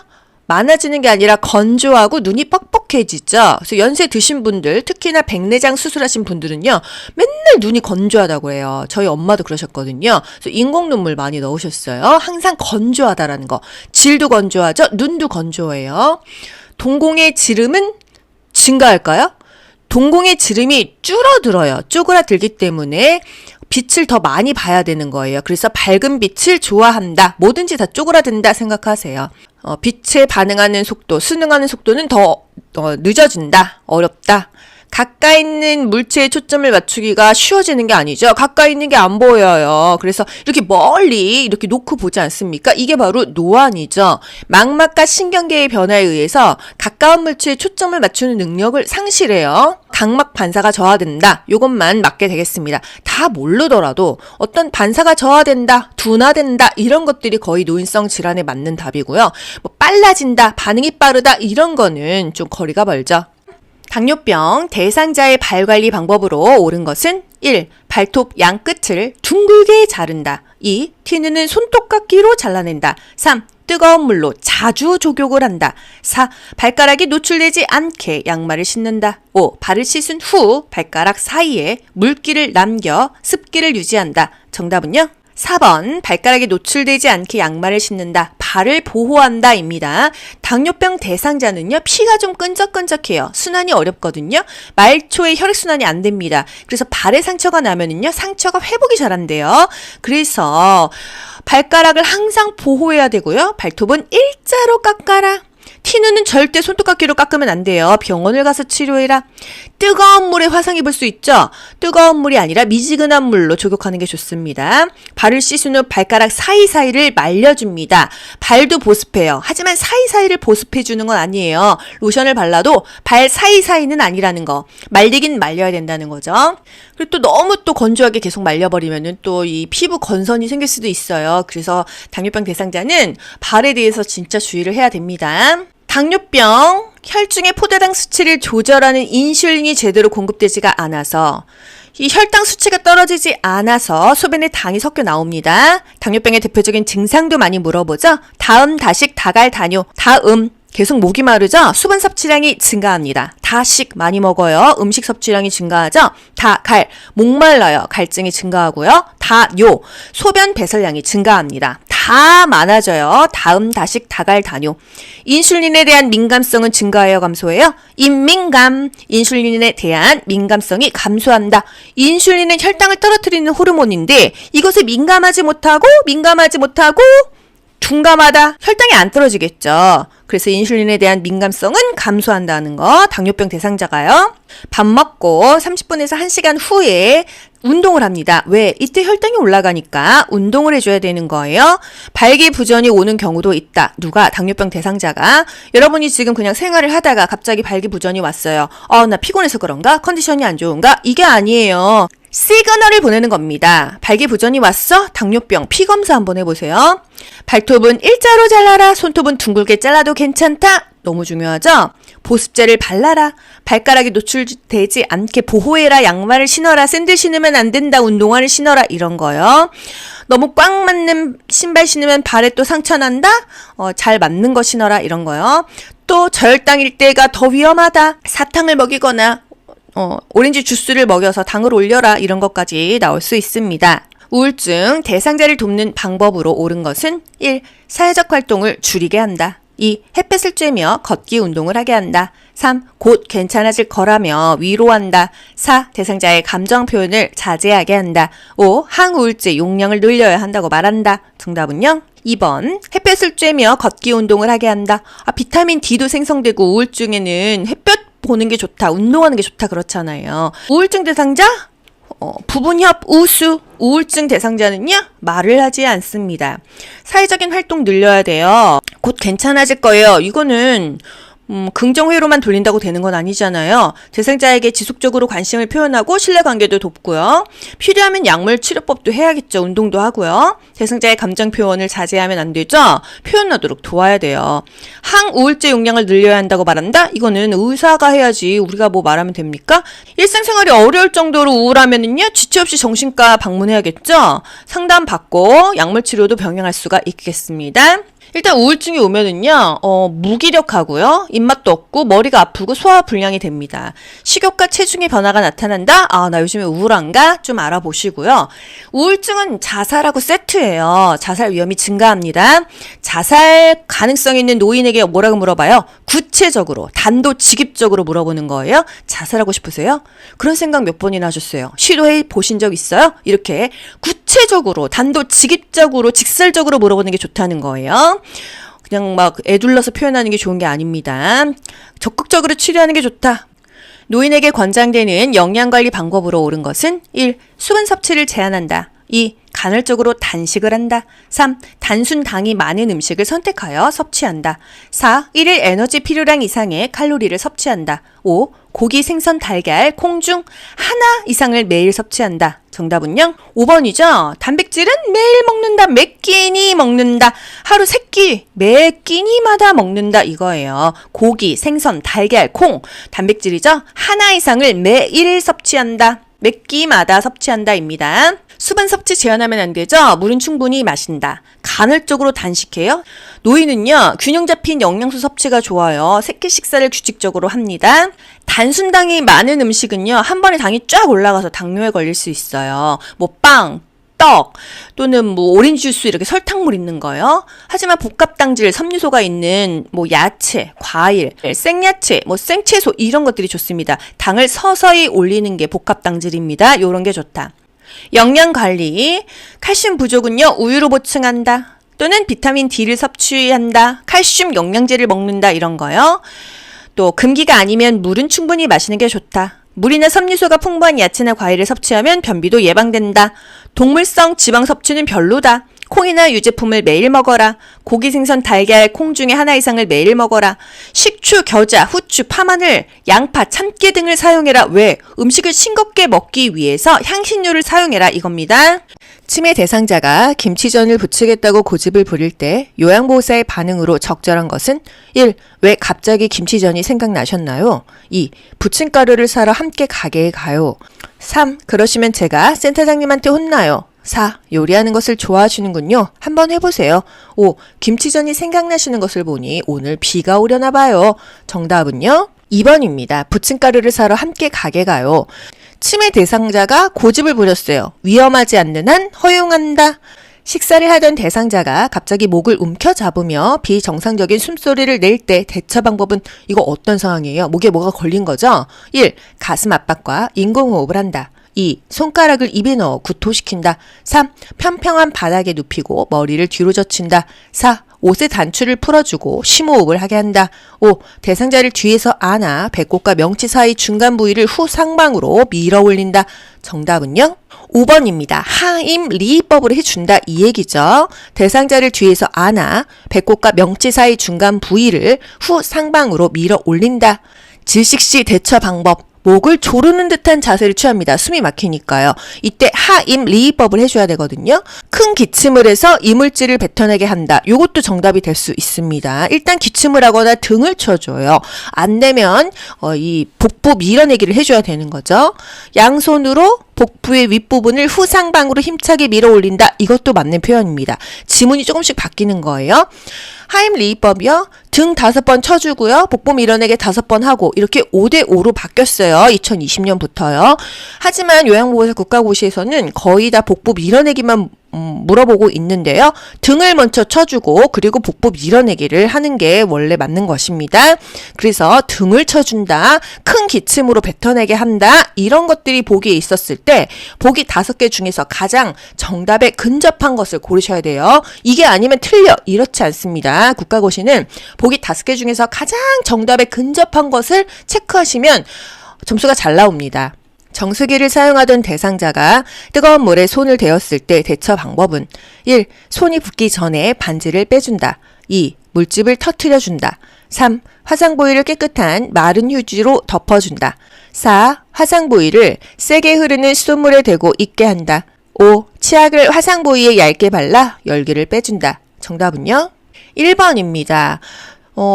많아지는 게 아니라 건조하고 눈이 뻑뻑해지죠. 그래서 연세 드신 분들, 특히나 백내장 수술하신 분들은요, 맨날 눈이 건조하다고 해요. 저희 엄마도 그러셨거든요. 그래서 인공 눈물 많이 넣으셨어요. 항상 건조하다라는 거. 질도 건조하죠. 눈도 건조해요. 동공의 지름은 증가할까요? 동공의 지름이 줄어들어요. 쪼그라들기 때문에 빛을 더 많이 봐야 되는 거예요. 그래서 밝은 빛을 좋아한다. 뭐든지 다 쪼그라든다 생각하세요. 빛에 반응하는 속도, 순응하는 속도는 더 늦어진다. 어렵다. 가까이 있는 물체에 초점을 맞추기가 쉬워지는 게 아니죠. 가까이 있는 게 안 보여요. 그래서 이렇게 멀리 이렇게 놓고 보지 않습니까? 이게 바로 노안이죠. 망막과 신경계의 변화에 의해서 가까운 물체에 초점을 맞추는 능력을 상실해요. 각막 반사가 저하된다. 이것만 맞게 되겠습니다. 다 모르더라도 어떤 반사가 저하된다, 둔화된다 이런 것들이 거의 노인성 질환에 맞는 답이고요. 뭐 빨라진다, 반응이 빠르다 이런 거는 좀 거리가 멀죠. 당뇨병 대상자의 발 관리 방법으로 옳은 것은 1. 발톱 양 끝을 둥글게 자른다. 2. 튀는 손톱깎이로 잘라낸다. 3. 뜨거운 물로 자주 족욕을 한다. 4. 발가락이 노출되지 않게 양말을 신는다. 5. 발을 씻은 후 발가락 사이에 물기를 남겨 습기를 유지한다. 정답은요? 4번 발가락이 노출되지 않게 양말을 신는다. 발을 보호한다 입니다. 당뇨병 대상자는요. 피가 좀 끈적끈적해요. 순환이 어렵거든요. 말초에 혈액순환이 안 됩니다. 그래서 발에 상처가 나면은요. 상처가 회복이 잘 안 돼요. 그래서 발가락을 항상 보호해야 되고요. 발톱은 일자로 깎아라. 티누는 절대 손톱깎이로 깎으면 안 돼요. 병원을 가서 치료해라. 뜨거운 물에 화상 입을 수 있죠? 뜨거운 물이 아니라 미지근한 물로 족욕하는 게 좋습니다. 발을 씻은 후 발가락 사이사이를 말려줍니다. 발도 보습해요. 하지만 사이사이를 보습해주는 건 아니에요. 로션을 발라도 발 사이사이는 아니라는 거. 말리긴 말려야 된다는 거죠. 그리고 또 너무 또 건조하게 계속 말려버리면은 또 이 피부 건선이 생길 수도 있어요. 그래서 당뇨병 대상자는 발에 대해서 진짜 주의를 해야 됩니다. 당뇨병, 혈중의 포도당 수치를 조절하는 인슐린이 제대로 공급되지가 않아서 이 혈당 수치가 떨어지지 않아서 소변에 당이 섞여 나옵니다. 당뇨병의 대표적인 증상도 많이 물어보죠. 다음, 다식, 다갈, 다뇨. 다음, 계속 목이 마르죠? 수분 섭취량이 증가합니다. 다식 많이 먹어요. 음식 섭취량이 증가하죠? 다갈, 목말라요. 갈증이 증가하고요. 다뇨, 소변 배설량이 증가합니다. 다 많아져요. 다음, 다식, 다갈, 다뇨. 인슐린에 대한 민감성은 증가해요, 감소해요? 인민감, 인슐린에 대한 민감성이 감소한다. 인슐린은 혈당을 떨어뜨리는 호르몬인데 이것에 민감하지 못하고 둔감하다. 혈당이 안 떨어지겠죠. 그래서 인슐린에 대한 민감성은 감소한다는 거. 당뇨병 대상자가요. 밥 먹고 30분에서 1시간 후에 운동을 합니다. 왜? 이때 혈당이 올라가니까 운동을 해줘야 되는 거예요. 발기부전이 오는 경우도 있다. 누가? 당뇨병 대상자가. 여러분이 지금 그냥 생활을 하다가 갑자기 발기부전이 왔어요. 나 피곤해서 그런가? 컨디션이 안 좋은가? 이게 아니에요. 시그널을 보내는 겁니다. 발기부전이 왔어? 당뇨병 피검사 한번 해보세요. 발톱은 일자로 잘라라. 손톱은 둥글게 잘라도 괜찮다. 너무 중요하죠? 보습제를 발라라. 발가락이 노출되지 않게 보호해라. 양말을 신어라. 샌들 신으면 안 된다. 운동화를 신어라. 이런 거요. 너무 꽉 맞는 신발 신으면 발에 또 상처 난다? 잘 맞는 거 신어라. 이런 거요. 또 저혈당일 때가 더 위험하다. 사탕을 먹이거나 오렌지 주스를 먹여서 당을 올려라. 이런 것까지 나올 수 있습니다. 우울증 대상자를 돕는 방법으로 옳은 것은 1. 사회적 활동을 줄이게 한다. 2. 햇볕을 쬐며 걷기 운동을 하게 한다. 3. 곧 괜찮아질 거라며 위로한다. 4. 대상자의 감정 표현을 자제하게 한다. 5. 항우울제 용량을 늘려야 한다고 말한다. 정답은요? 2번. 햇볕을 쬐며 걷기 운동을 하게 한다. 비타민 D도 생성되고 우울증에는 햇볕 보는 게 좋다, 운동하는 게 좋다 그렇잖아요. 우울증 대상자? 부분협 우수. 우울증 대상자는요, 말을 하지 않습니다. 사회적인 활동 늘려야 돼요. 곧 괜찮아질 거예요. 이거는 긍정회로만 돌린다고 되는 건 아니잖아요. 대상자에게 지속적으로 관심을 표현하고 신뢰관계도 돕고요. 필요하면 약물 치료법도 해야겠죠. 운동도 하고요. 대상자의 감정 표현을 자제하면 안 되죠. 표현하도록 도와야 돼요. 항우울제 용량을 늘려야 한다고 말한다? 이거는 의사가 해야지 우리가 뭐 말하면 됩니까? 일상생활이 어려울 정도로 우울하면은요, 지체 없이 정신과 방문해야겠죠. 상담받고 약물 치료도 병행할 수가 있겠습니다. 일단 우울증이 오면은요, 무기력하고요, 입맛도 없고, 머리가 아프고, 소화 불량이 됩니다. 식욕과 체중의 변화가 나타난다? 나 요즘에 우울한가? 좀 알아보시고요. 우울증은 자살하고 세트예요. 자살 위험이 증가합니다. 자살 가능성 있는 노인에게 뭐라고 물어봐요? 구체적으로, 단도직입적으로 물어보는 거예요. 자살하고 싶으세요? 그런 생각 몇 번이나 하셨어요? 시도해 보신 적 있어요? 이렇게 구체적으로, 단도직입적으로, 직설적으로 물어보는 게 좋다는 거예요. 그냥 막 애둘러서 표현하는 게 좋은 게 아닙니다. 적극적으로 치료하는 게 좋다. 노인에게 권장되는 영양관리 방법으로 옳은 것은 1. 수분 섭취를 제한한다. 2. 간헐적으로 단식을 한다. 3. 단순 당이 많은 음식을 선택하여 섭취한다. 4. 1일 에너지 필요량 이상의 칼로리를 섭취한다. 5. 고기, 생선, 달걀, 콩 중 하나 이상을 매일 섭취한다. 정답은요? 5번이죠. 단백질은 매일 먹는다. 몇 끼니 먹는다. 하루 3끼, 매 끼니마다 먹는다. 이거예요. 고기, 생선, 달걀, 콩. 단백질이죠. 하나 이상을 매일 섭취한다. 몇 끼마다 섭취한다입니다. 수분 섭취 제한하면 안 되죠. 물은 충분히 마신다. 간헐적으로 단식해요. 노인은요, 균형 잡힌 영양소 섭취가 좋아요. 새끼 식사를 규칙적으로 합니다. 단순당이 많은 음식은요, 한 번에 당이 쫙 올라가서 당뇨에 걸릴 수 있어요. 뭐 빵, 떡, 또는 뭐 오렌지 주스, 이렇게 설탕물 있는 거요. 하지만 복합당질, 섬유소가 있는 뭐 야채, 과일, 생야채, 뭐 생채소, 이런 것들이 좋습니다. 당을 서서히 올리는 게 복합당질입니다. 요런 게 좋다. 영양관리, 칼슘 부족은요, 우유로 보충한다. 또는 비타민 D를 섭취한다. 칼슘 영양제를 먹는다. 이런 거요. 또 금기가 아니면 물은 충분히 마시는 게 좋다. 물이나 섬유소가 풍부한 야채나 과일을 섭취하면 변비도 예방된다. 동물성 지방 섭취는 별로다. 콩이나 유제품을 매일 먹어라. 고기, 생선, 달걀, 콩 중에 하나 이상을 매일 먹어라. 식초, 겨자, 후추, 파마늘, 양파, 참깨 등을 사용해라. 왜? 음식을 싱겁게 먹기 위해서 향신료를 사용해라. 이겁니다. 치매 대상자가 김치전을 부치겠다고 고집을 부릴 때 요양보호사의 반응으로 적절한 것은 1. 왜 갑자기 김치전이 생각나셨나요? 2. 부침가루를 사러 함께 가게에 가요. 3. 그러시면 제가 센터장님한테 혼나요. 4. 요리하는 것을 좋아하시는군요. 한번 해보세요. 5. 김치전이 생각나시는 것을 보니 오늘 비가 오려나 봐요. 정답은요? 2번입니다. 부침가루를 사러 함께 가게 가요. 치매 대상자가 고집을 부렸어요. 위험하지 않는 한 허용한다. 식사를 하던 대상자가 갑자기 목을 움켜잡으며 비정상적인 숨소리를 낼 때 대처 방법은 이거 어떤 상황이에요? 목에 뭐가 걸린 거죠? 1. 가슴 압박과 인공호흡을 한다. 2. 손가락을 입에 넣어 구토시킨다. 3. 평평한 바닥에 눕히고 머리를 뒤로 젖힌다. 4. 옷의 단추를 풀어주고 심호흡을 하게 한다. 5. 대상자를 뒤에서 안아 배꼽과 명치 사이 중간 부위를 후 상방으로 밀어 올린다. 정답은요? 5번입니다. 하임 리법으로 해준다. 이 얘기죠. 대상자를 뒤에서 안아 배꼽과 명치 사이 중간 부위를 후 상방으로 밀어 올린다. 질식시 대처 방법. 목을 조르는 듯한 자세를 취합니다. 숨이 막히니까요. 이때 하임 리법을 해줘야 되거든요. 큰 기침을 해서 이물질을 뱉어내게 한다. 요것도 정답이 될 수 있습니다. 일단 기침을 하거나 등을 쳐줘요. 안 되면 이 복부 밀어내기를 해줘야 되는 거죠. 양손으로 복부의 윗부분을 후상방으로 힘차게 밀어 올린다. 이것도 맞는 표현입니다. 지문이 조금씩 바뀌는 거예요. 하임 리법이요. 등 5번 쳐주고요. 복부 밀어내기 5번 하고 이렇게 5대5로 바뀌었어요. 2020년부터요. 하지만 요양보호사 국가고시에서는 거의 다 복부 밀어내기만 물어보고 있는데요. 등을 먼저 쳐주고 그리고 복부 밀어내기를 하는 게 원래 맞는 것입니다. 그래서 등을 쳐준다, 큰 기침으로 뱉어내게 한다, 이런 것들이 보기에 있었을 때 보기 5개 중에서 가장 정답에 근접한 것을 고르셔야 돼요. 이게 아니면 틀려, 이렇지 않습니다. 국가고시는 보기 5개 중에서 가장 정답에 근접한 것을 체크하시면 점수가 잘 나옵니다. 정수기를 사용하던 대상자가 뜨거운 물에 손을 대었을 때 대처 방법은 1. 손이 붓기 전에 반지를 빼준다. 2. 물집을 터트려준다. 3. 화상 부위를 깨끗한 마른 휴지로 덮어준다. 4. 화상 부위를 세게 흐르는 수돗물에 대고 익게 한다. 5. 치약을 화상 부위에 얇게 발라 열기를 빼준다. 정답은요? 1번입니다.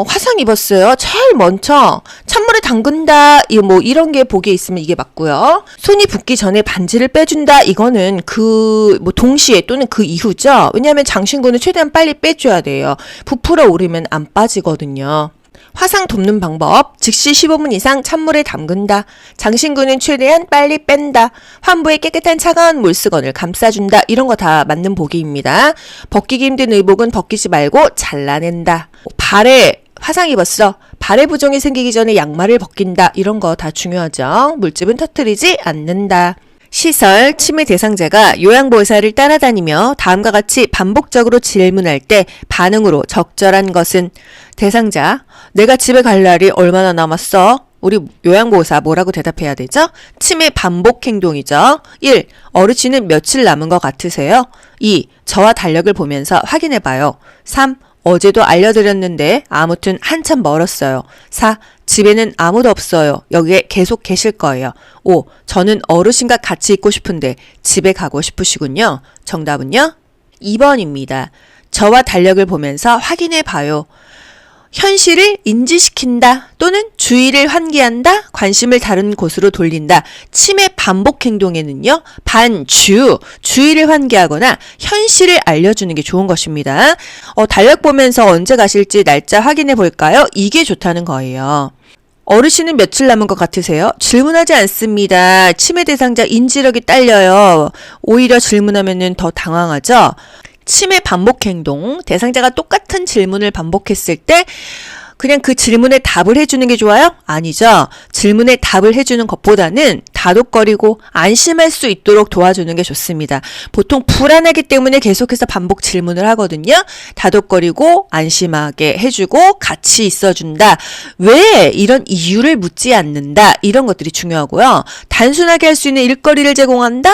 화상 입었어요. 제일 먼저 찬물에 담근다, 이런 게 보기에 있으면 이게 맞고요. 손이 붓기 전에 반지를 빼준다, 이거는 동시에 또는 그 이후죠. 왜냐하면 장신구는 최대한 빨리 빼줘야 돼요. 부풀어 오르면 안 빠지거든요. 화상 돕는 방법, 즉시 15분 이상 찬물에 담근다. 장신구는 최대한 빨리 뺀다. 환부에 깨끗한 차가운 물수건을 감싸준다. 이런 거 다 맞는 보기입니다. 벗기기 힘든 의복은 벗기지 말고 잘라낸다. 발에 화상 입었어. 발에 부종이 생기기 전에 양말을 벗긴다. 이런 거 다 중요하죠. 물집은 터뜨리지 않는다. 시설, 치매 대상자가 요양보호사를 따라다니며 다음과 같이 반복적으로 질문할 때 반응으로 적절한 것은 대상자, 내가 집에 갈 날이 얼마나 남았어? 우리 요양보호사 뭐라고 대답해야 되죠? 치매 반복 행동이죠. 1. 어르신은 며칠 남은 것 같으세요? 2. 저와 달력을 보면서 확인해봐요. 3. 어제도 알려드렸는데 아무튼 한참 멀었어요. 4. 집에는 아무도 없어요. 여기에 계속 계실 거예요. 5. 저는 어르신과 같이 있고 싶은데 집에 가고 싶으시군요. 정답은요? 2번입니다. 저와 달력을 보면서 확인해봐요. 현실을 인지시킨다 또는 주의를 환기한다, 관심을 다른 곳으로 돌린다. 치매 반복 행동에는요, 주의를 환기하거나 현실을 알려주는 게 좋은 것입니다. 달력 보면서 언제 가실지 날짜 확인해 볼까요? 이게 좋다는 거예요. 어르신은 며칠 남은 것 같으세요? 질문하지 않습니다. 치매 대상자 인지력이 딸려요. 오히려 질문하면 더 당황하죠? 치매 반복 행동, 대상자가 똑같은 질문을 반복했을 때 그냥 그 질문에 답을 해주는 게 좋아요? 아니죠. 질문에 답을 해주는 것보다는 다독거리고 안심할 수 있도록 도와주는 게 좋습니다. 보통 불안하기 때문에 계속해서 반복 질문을 하거든요. 다독거리고 안심하게 해주고 같이 있어준다. 왜? 이런 이유를 묻지 않는다. 이런 것들이 중요하고요. 단순하게 할 수 있는 일거리를 제공한다?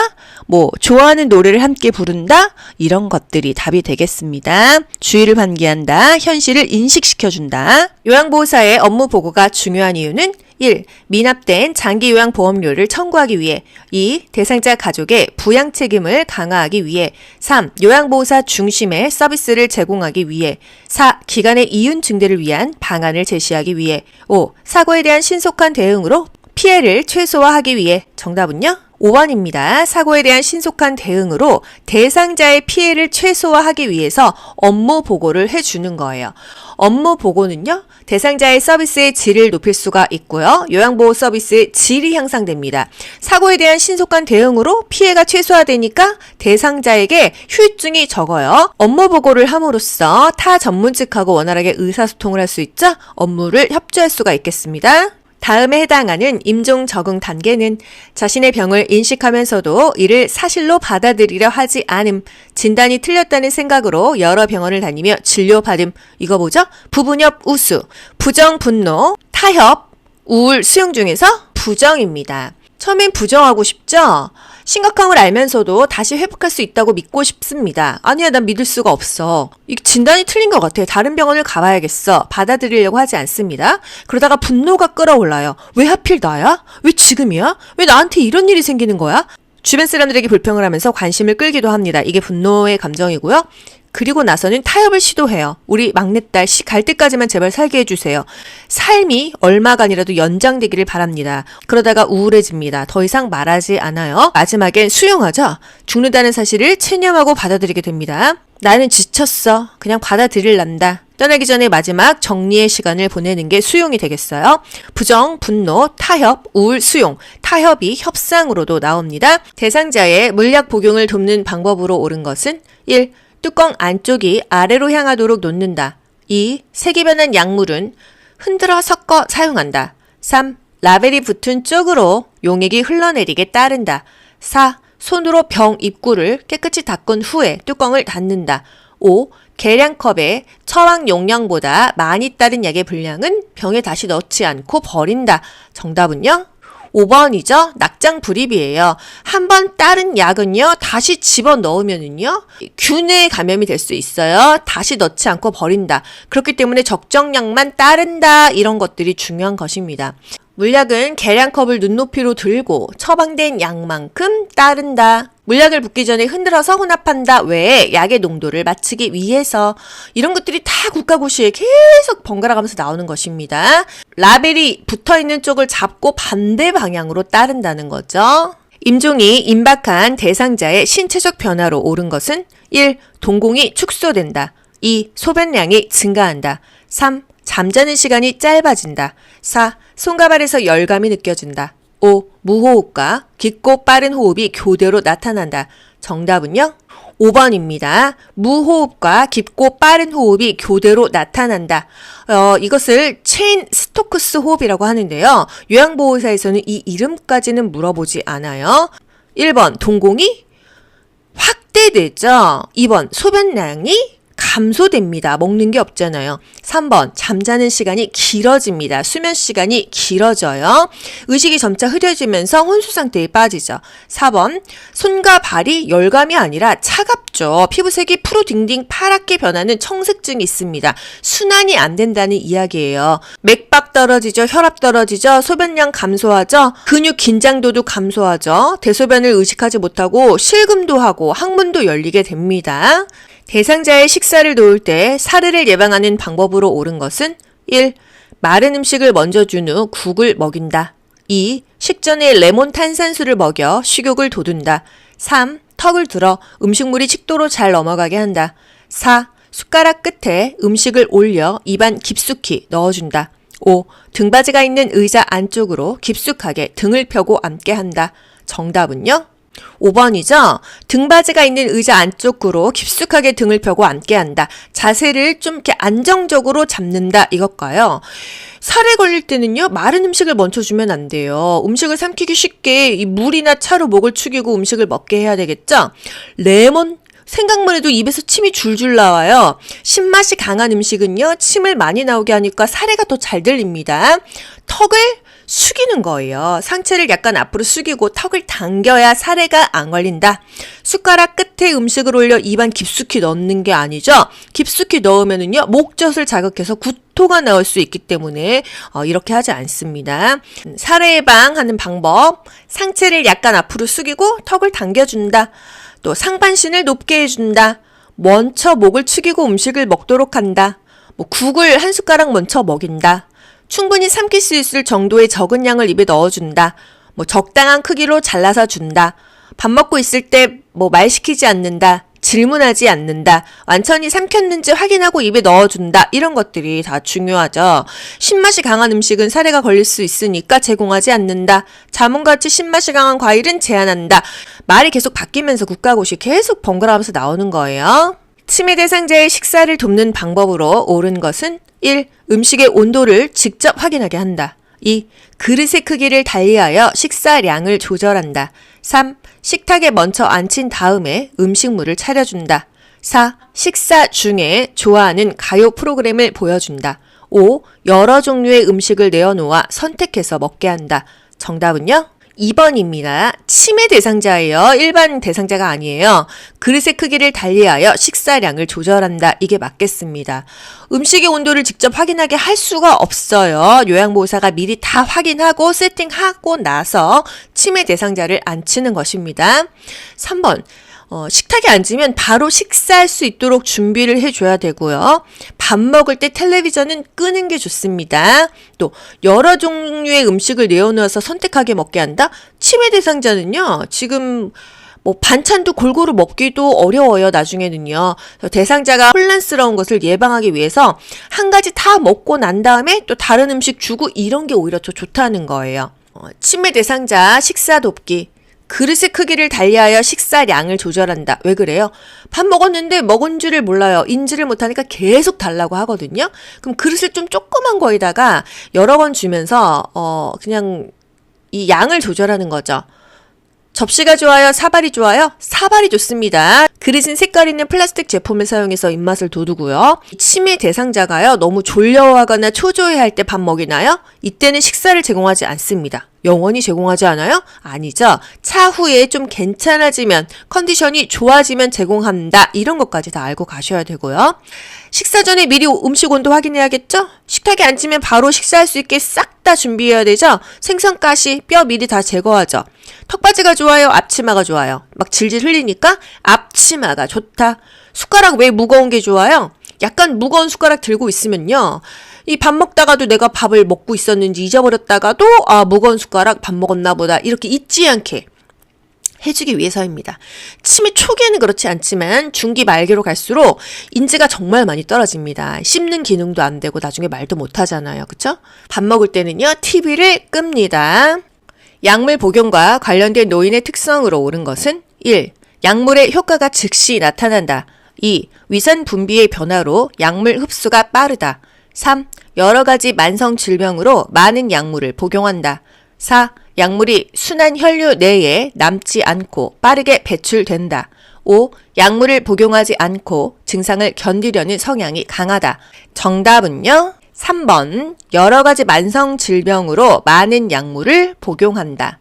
좋아하는 노래를 함께 부른다? 이런 것들이 답이 되겠습니다. 주의를 환기한다. 현실을 인식시켜준다. 요양보호사의 업무 보고가 중요한 이유는 1. 미납된 장기요양보험료를 청구하기 위해. 2. 대상자 가족의 부양 책임을 강화하기 위해. 3. 요양보호사 중심의 서비스를 제공하기 위해. 4. 기간의 이윤 증대를 위한 방안을 제시하기 위해. 5. 사고에 대한 신속한 대응으로 피해를 최소화하기 위해. 정답은요? 5번입니다. 사고에 대한 신속한 대응으로 대상자의 피해를 최소화하기 위해서 업무 보고를 해주는 거예요. 업무 보고는요, 대상자의 서비스의 질을 높일 수가 있고요. 요양보호 서비스의 질이 향상됩니다. 사고에 대한 신속한 대응으로 피해가 최소화되니까 대상자에게 후유증이 적어요. 업무 보고를 함으로써 타 전문직하고 원활하게 의사소통을 할 수 있죠. 업무를 협조할 수가 있겠습니다. 다음에 해당하는 임종 적응 단계는 자신의 병을 인식하면서도 이를 사실로 받아들이려 하지 않음, 진단이 틀렸다는 생각으로 여러 병원을 다니며 진료받음. 이거 뭐죠? 부분협 우수, 부정 분노, 타협, 우울 수용 중에서 부정입니다. 처음엔 부정하고 싶죠? 심각함을 알면서도 다시 회복할 수 있다고 믿고 싶습니다. 아니야, 난 믿을 수가 없어. 이 진단이 틀린 것 같아. 다른 병원을 가봐야겠어. 받아들이려고 하지 않습니다. 그러다가 분노가 끌어올라요. 왜 하필 나야? 왜 지금이야? 왜 나한테 이런 일이 생기는 거야? 주변 사람들에게 불평을 하면서 관심을 끌기도 합니다. 이게 분노의 감정이고요. 그리고 나서는 타협을 시도해요. 우리 막내딸 갈 때까지만 제발 살게 해주세요. 삶이 얼마간이라도 연장되기를 바랍니다. 그러다가 우울해집니다. 더 이상 말하지 않아요. 마지막엔 수용하죠. 죽는다는 사실을 체념하고 받아들이게 됩니다. 나는 지쳤어. 그냥 받아들일란다. 떠나기 전에 마지막 정리의 시간을 보내는 게 수용이 되겠어요. 부정, 분노, 타협, 우울, 수용. 타협이 협상으로도 나옵니다. 대상자의 물약 복용을 돕는 방법으로 옳은 것은 1. 뚜껑 안쪽이 아래로 향하도록 놓는다. 2. 색이 변한 약물은 흔들어 섞어 사용한다. 3. 라벨이 붙은 쪽으로 용액이 흘러내리게 따른다. 4. 손으로 병 입구를 깨끗이 닦은 후에 뚜껑을 닫는다. 5. 계량컵에 처방 용량보다 많이 따른 약의 분량은 병에 다시 넣지 않고 버린다. 정답은요? 5번이죠. 낙장 불입이에요. 한번 따른 약은요, 다시 집어넣으면은요, 균에 감염이 될 수 있어요. 다시 넣지 않고 버린다. 그렇기 때문에 적정량만 따른다. 이런 것들이 중요한 것입니다. 물약은 계량컵을 눈높이로 들고 처방된 양만큼 따른다. 물약을 붓기 전에 흔들어서 혼합한다 외에 약의 농도를 맞추기 위해서 이런 것들이 다 국가고시에 계속 번갈아 가면서 나오는 것입니다. 라벨이 붙어있는 쪽을 잡고 반대 방향으로 따른다는 거죠. 임종이 임박한 대상자의 신체적 변화로 옳은 것은 1. 동공이 축소된다. 2. 소변량이 증가한다. 3. 잠자는 시간이 짧아진다. 4. 손과 발에서 열감이 느껴진다. 5. 무호흡과 깊고 빠른 호흡이 교대로 나타난다. 정답은요? 5번입니다. 무호흡과 깊고 빠른 호흡이 교대로 나타난다. 이것을 체인 스토크스 호흡이라고 하는데요. 요양보호사에서는 이 이름까지는 물어보지 않아요. 1번 동공이 확대되죠. 2번 소변량이 감소됩니다. 먹는 게 없잖아요. 3번 잠자는 시간이 길어집니다. 수면 시간이 길어져요. 의식이 점차 흐려지면서 혼수 상태에 빠지죠. 4번 손과 발이 열감이 아니라 차갑죠. 피부색이 푸르딩딩 파랗게 변하는 청색증이 있습니다. 순환이 안 된다는 이야기예요. 맥박 떨어지죠. 혈압 떨어지죠. 소변량 감소하죠. 근육 긴장도도 감소하죠. 대소변을 의식하지 못하고 실금도 하고 항문도 열리게 됩니다. 대상자의 식사를 도울 때 사르를 예방하는 방법으로 옳은 것은 1. 마른 음식을 먼저 준 후 국을 먹인다. 2. 식전에 레몬 탄산수를 먹여 식욕을 돋운다. 3. 턱을 들어 음식물이 식도로 잘 넘어가게 한다. 4. 숟가락 끝에 음식을 올려 입안 깊숙이 넣어준다. 5. 등받이가 있는 의자 안쪽으로 깊숙하게 등을 펴고 앉게 한다. 정답은요? 5번이죠. 등받이가 있는 의자 안쪽으로 깊숙하게 등을 펴고 앉게 한다. 자세를 좀 이렇게 안정적으로 잡는다. 이것과요. 살에 걸릴 때는요. 마른 음식을 먼저 주면 안 돼요. 음식을 삼키기 쉽게 이 물이나 차로 목을 축이고 음식을 먹게 해야 되겠죠. 레몬 생각만 해도 입에서 침이 줄줄 나와요. 신맛이 강한 음식은요. 침을 많이 나오게 하니까 사례가 더 잘 들립니다. 턱을 숙이는 거예요. 상체를 약간 앞으로 숙이고 턱을 당겨야 사례가 안 걸린다. 숟가락 끝에 음식을 올려 입안 깊숙이 넣는 게 아니죠. 깊숙이 넣으면은요, 목젖을 자극해서 구토가 나올 수 있기 때문에 이렇게 하지 않습니다. 사례 예방하는 방법, 상체를 약간 앞으로 숙이고 턱을 당겨준다. 또 상반신을 높게 해준다. 먼저 목을 축이고 음식을 먹도록 한다. 국을 한 숟가락 먼저 먹인다. 충분히 삼킬 수 있을 정도의 적은 양을 입에 넣어준다. 적당한 크기로 잘라서 준다. 밥 먹고 있을 때 말 시키지 않는다. 질문하지 않는다. 완전히 삼켰는지 확인하고 입에 넣어준다. 이런 것들이 다 중요하죠. 신맛이 강한 음식은 사례가 걸릴 수 있으니까 제공하지 않는다. 자몽같이 신맛이 강한 과일은 제한한다. 말이 계속 바뀌면서 국가고시 계속 번갈아가면서 나오는 거예요. 치매 대상자의 식사를 돕는 방법으로 옳은 것은 1. 음식의 온도를 직접 확인하게 한다. 2. 그릇의 크기를 달리하여 식사량을 조절한다. 3. 식탁에 먼저 앉힌 다음에 음식물을 차려준다. 4. 식사 중에 좋아하는 가요 프로그램을 보여준다. 5. 여러 종류의 음식을 내어놓아 선택해서 먹게 한다. 정답은요? 2번입니다. 치매 대상자예요. 일반 대상자가 아니에요. 그릇의 크기를 달리하여 식사량을 조절한다. 이게 맞겠습니다. 음식의 온도를 직접 확인하게 할 수가 없어요. 요양보호사가 미리 다 확인하고 세팅하고 나서 치매 대상자를 앉히는 것입니다. 3번. 식탁에 앉으면 바로 식사할 수 있도록 준비를 해줘야 되고요. 밥 먹을 때 텔레비전은 끄는 게 좋습니다. 또 여러 종류의 음식을 내어놓아서 선택하게 먹게 한다. 치매 대상자는요, 지금 반찬도 골고루 먹기도 어려워요, 나중에는요. 대상자가 혼란스러운 것을 예방하기 위해서 한 가지 다 먹고 난 다음에 또 다른 음식 주고 이런 게 오히려 더 좋다는 거예요. 치매 대상자 식사 돕기. 그릇의 크기를 달리하여 식사량을 조절한다. 왜 그래요? 밥 먹었는데 먹은 줄을 몰라요. 인지를 못하니까 계속 달라고 하거든요. 그럼 그릇을 좀 조그만 거에다가 여러 번 주면서 그냥 이 양을 조절하는 거죠. 접시가 좋아요? 사발이 좋아요? 사발이 좋습니다. 그릇은 색깔 있는 플라스틱 제품을 사용해서 입맛을 돋우고요. 치매 대상자가요, 너무 졸려하거나 초조해할 때 밥 먹이나요? 이때는 식사를 제공하지 않습니다. 영원히 제공하지 않아요? 아니죠. 차후에 좀 괜찮아지면, 컨디션이 좋아지면 제공한다. 이런 것까지 다 알고 가셔야 되고요. 식사 전에 미리 음식 온도 확인해야겠죠? 식탁에 앉으면 바로 식사할 수 있게 싹 다 준비해야 되죠? 생선, 가시, 뼈 미리 다 제거하죠. 턱받이가 좋아요? 앞치마가 좋아요? 막 질질 흘리니까 앞치마가 좋다. 숟가락 왜 무거운 게 좋아요? 약간 무거운 숟가락 들고 있으면요, 이 밥 먹다가도 내가 밥을 먹고 있었는지 잊어버렸다가도 무거운 숟가락 밥 먹었나 보다 이렇게 잊지 않게 해주기 위해서입니다. 치매 초기에는 그렇지 않지만 중기 말기로 갈수록 인지가 정말 많이 떨어집니다. 씹는 기능도 안 되고 나중에 말도 못 하잖아요. 그쵸? 밥 먹을 때는요, TV를 끕니다. 약물 복용과 관련된 노인의 특성으로 옳은 것은 1. 약물의 효과가 즉시 나타난다. 2. 위산 분비의 변화로 약물 흡수가 빠르다. 3. 여러 가지 만성 질병으로 많은 약물을 복용한다. 4. 약물이 순환 혈류 내에 남지 않고 빠르게 배출된다. 5. 약물을 복용하지 않고 증상을 견디려는 성향이 강하다. 정답은요, 3번. 여러 가지 만성 질병으로 많은 약물을 복용한다.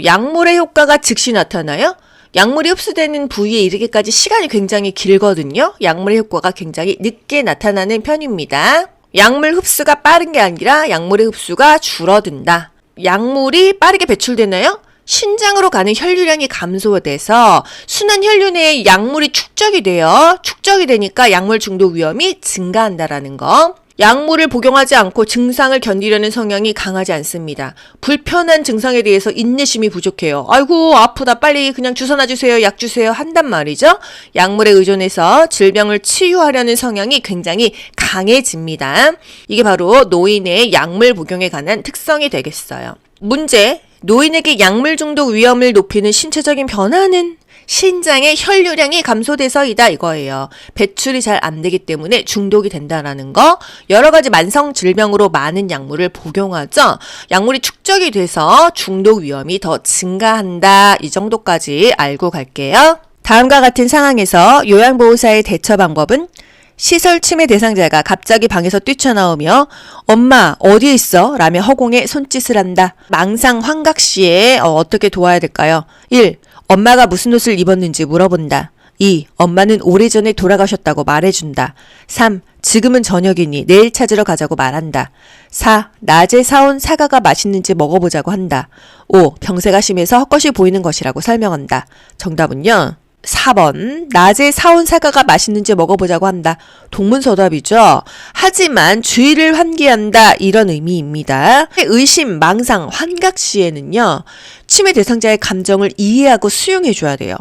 약물의 효과가 즉시 나타나요? 약물이 흡수되는 부위에 이르기까지 시간이 굉장히 길거든요. 약물의 효과가 굉장히 늦게 나타나는 편입니다. 약물 흡수가 빠른 게 아니라 약물의 흡수가 줄어든다. 약물이 빠르게 배출되나요? 신장으로 가는 혈류량이 감소돼서 순환 혈류 내에 약물이 축적이 돼요. 축적이 되니까 약물 중독 위험이 증가한다라는 거. 약물을 복용하지 않고 증상을 견디려는 성향이 강하지 않습니다. 불편한 증상에 대해서 인내심이 부족해요. 아이고 아프다, 빨리 그냥 주사 놔주세요, 약 주세요 한단 말이죠. 약물에 의존해서 질병을 치유하려는 성향이 굉장히 강해집니다. 이게 바로 노인의 약물 복용에 관한 특성이 되겠어요. 문제, 노인에게 약물 중독 위험을 높이는 신체적인 변화는 신장의 혈류량이 감소돼서이다 이거예요. 배출이 잘 안 되기 때문에 중독이 된다라는 거. 여러 가지 만성 질병으로 많은 약물을 복용하죠. 약물이 축적이 돼서 중독 위험이 더 증가한다. 이 정도까지 알고 갈게요. 다음과 같은 상황에서 요양보호사의 대처 방법은 시설 치매 대상자가 갑자기 방에서 뛰쳐나오며 엄마 어디에 있어? 라며 허공에 손짓을 한다. 망상 환각 시에 어떻게 도와야 될까요? 1. 엄마가 무슨 옷을 입었는지 물어본다. 2. 엄마는 오래전에 돌아가셨다고 말해준다. 3. 지금은 저녁이니 내일 찾으러 가자고 말한다. 4. 낮에 사온 사과가 맛있는지 먹어보자고 한다. 5. 병세가 심해서 헛것이 보이는 것이라고 설명한다. 정답은요, 4번. 낮에 사온 사과가 맛있는지 먹어보자고 한다. 동문서답이죠. 하지만 주의를 환기한다. 이런 의미입니다. 의심, 망상, 환각 시에는요, 치매 대상자의 감정을 이해하고 수용해줘야 돼요.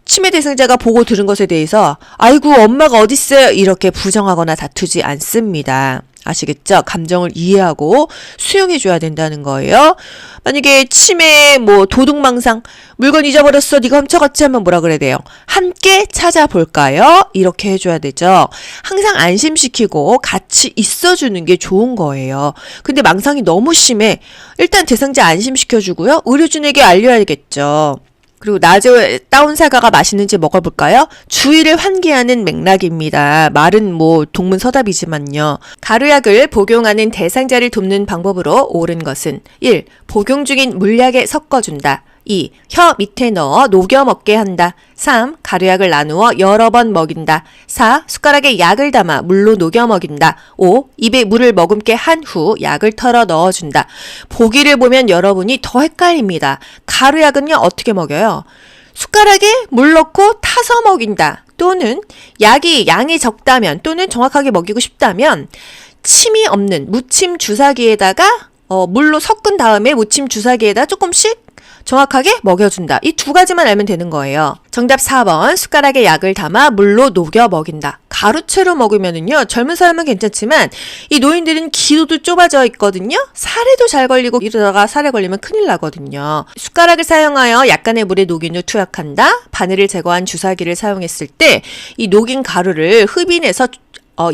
치매 대상자가 보고 들은 것에 대해서 아이고 엄마가 어딨어요 이렇게 부정하거나 다투지 않습니다. 아시겠죠? 감정을 이해하고 수용해줘야 된다는 거예요. 만약에 치매, 도둑망상, 물건 잊어버렸어, 네가 훔쳐갔지 하면 뭐라 그래야 돼요? 함께 찾아볼까요? 이렇게 해줘야 되죠. 항상 안심시키고 같이 있어주는 게 좋은 거예요. 근데 망상이 너무 심해. 일단 대상자 안심시켜주고요. 의료진에게 알려야겠죠. 그리고 낮에 따온 사과가 맛있는지 먹어볼까요? 주의를 환기하는 맥락입니다. 말은 동문서답이지만요. 가루약을 복용하는 대상자를 돕는 방법으로 옳은 것은 1. 복용 중인 물약에 섞어준다. 2. 혀 밑에 넣어 녹여 먹게 한다. 3. 가루약을 나누어 여러 번 먹인다. 4. 숟가락에 약을 담아 물로 녹여 먹인다. 5. 입에 물을 머금게 한 후 약을 털어 넣어준다. 보기를 보면 여러분이 더 헷갈립니다. 가루약은요 어떻게 먹여요? 숟가락에 물 넣고 타서 먹인다. 또는 양이 적다면 또는 정확하게 먹이고 싶다면 침이 없는 무침 주사기에다가 물로 섞은 다음에 무침 주사기에다 조금씩 정확하게 먹여준다. 이 두 가지만 알면 되는 거예요. 정답 4번 숟가락에 약을 담아 물로 녹여 먹인다. 가루채로 먹으면은요 젊은 사람은 괜찮지만 이 노인들은 기도도 좁아져 있거든요. 살에도 잘 걸리고 이러다가 살에 걸리면 큰일 나거든요. 숟가락을 사용하여 약간의 물에 녹인 후 투약한다. 바늘을 제거한 주사기를 사용했을 때 이 녹인 가루를 흡인해서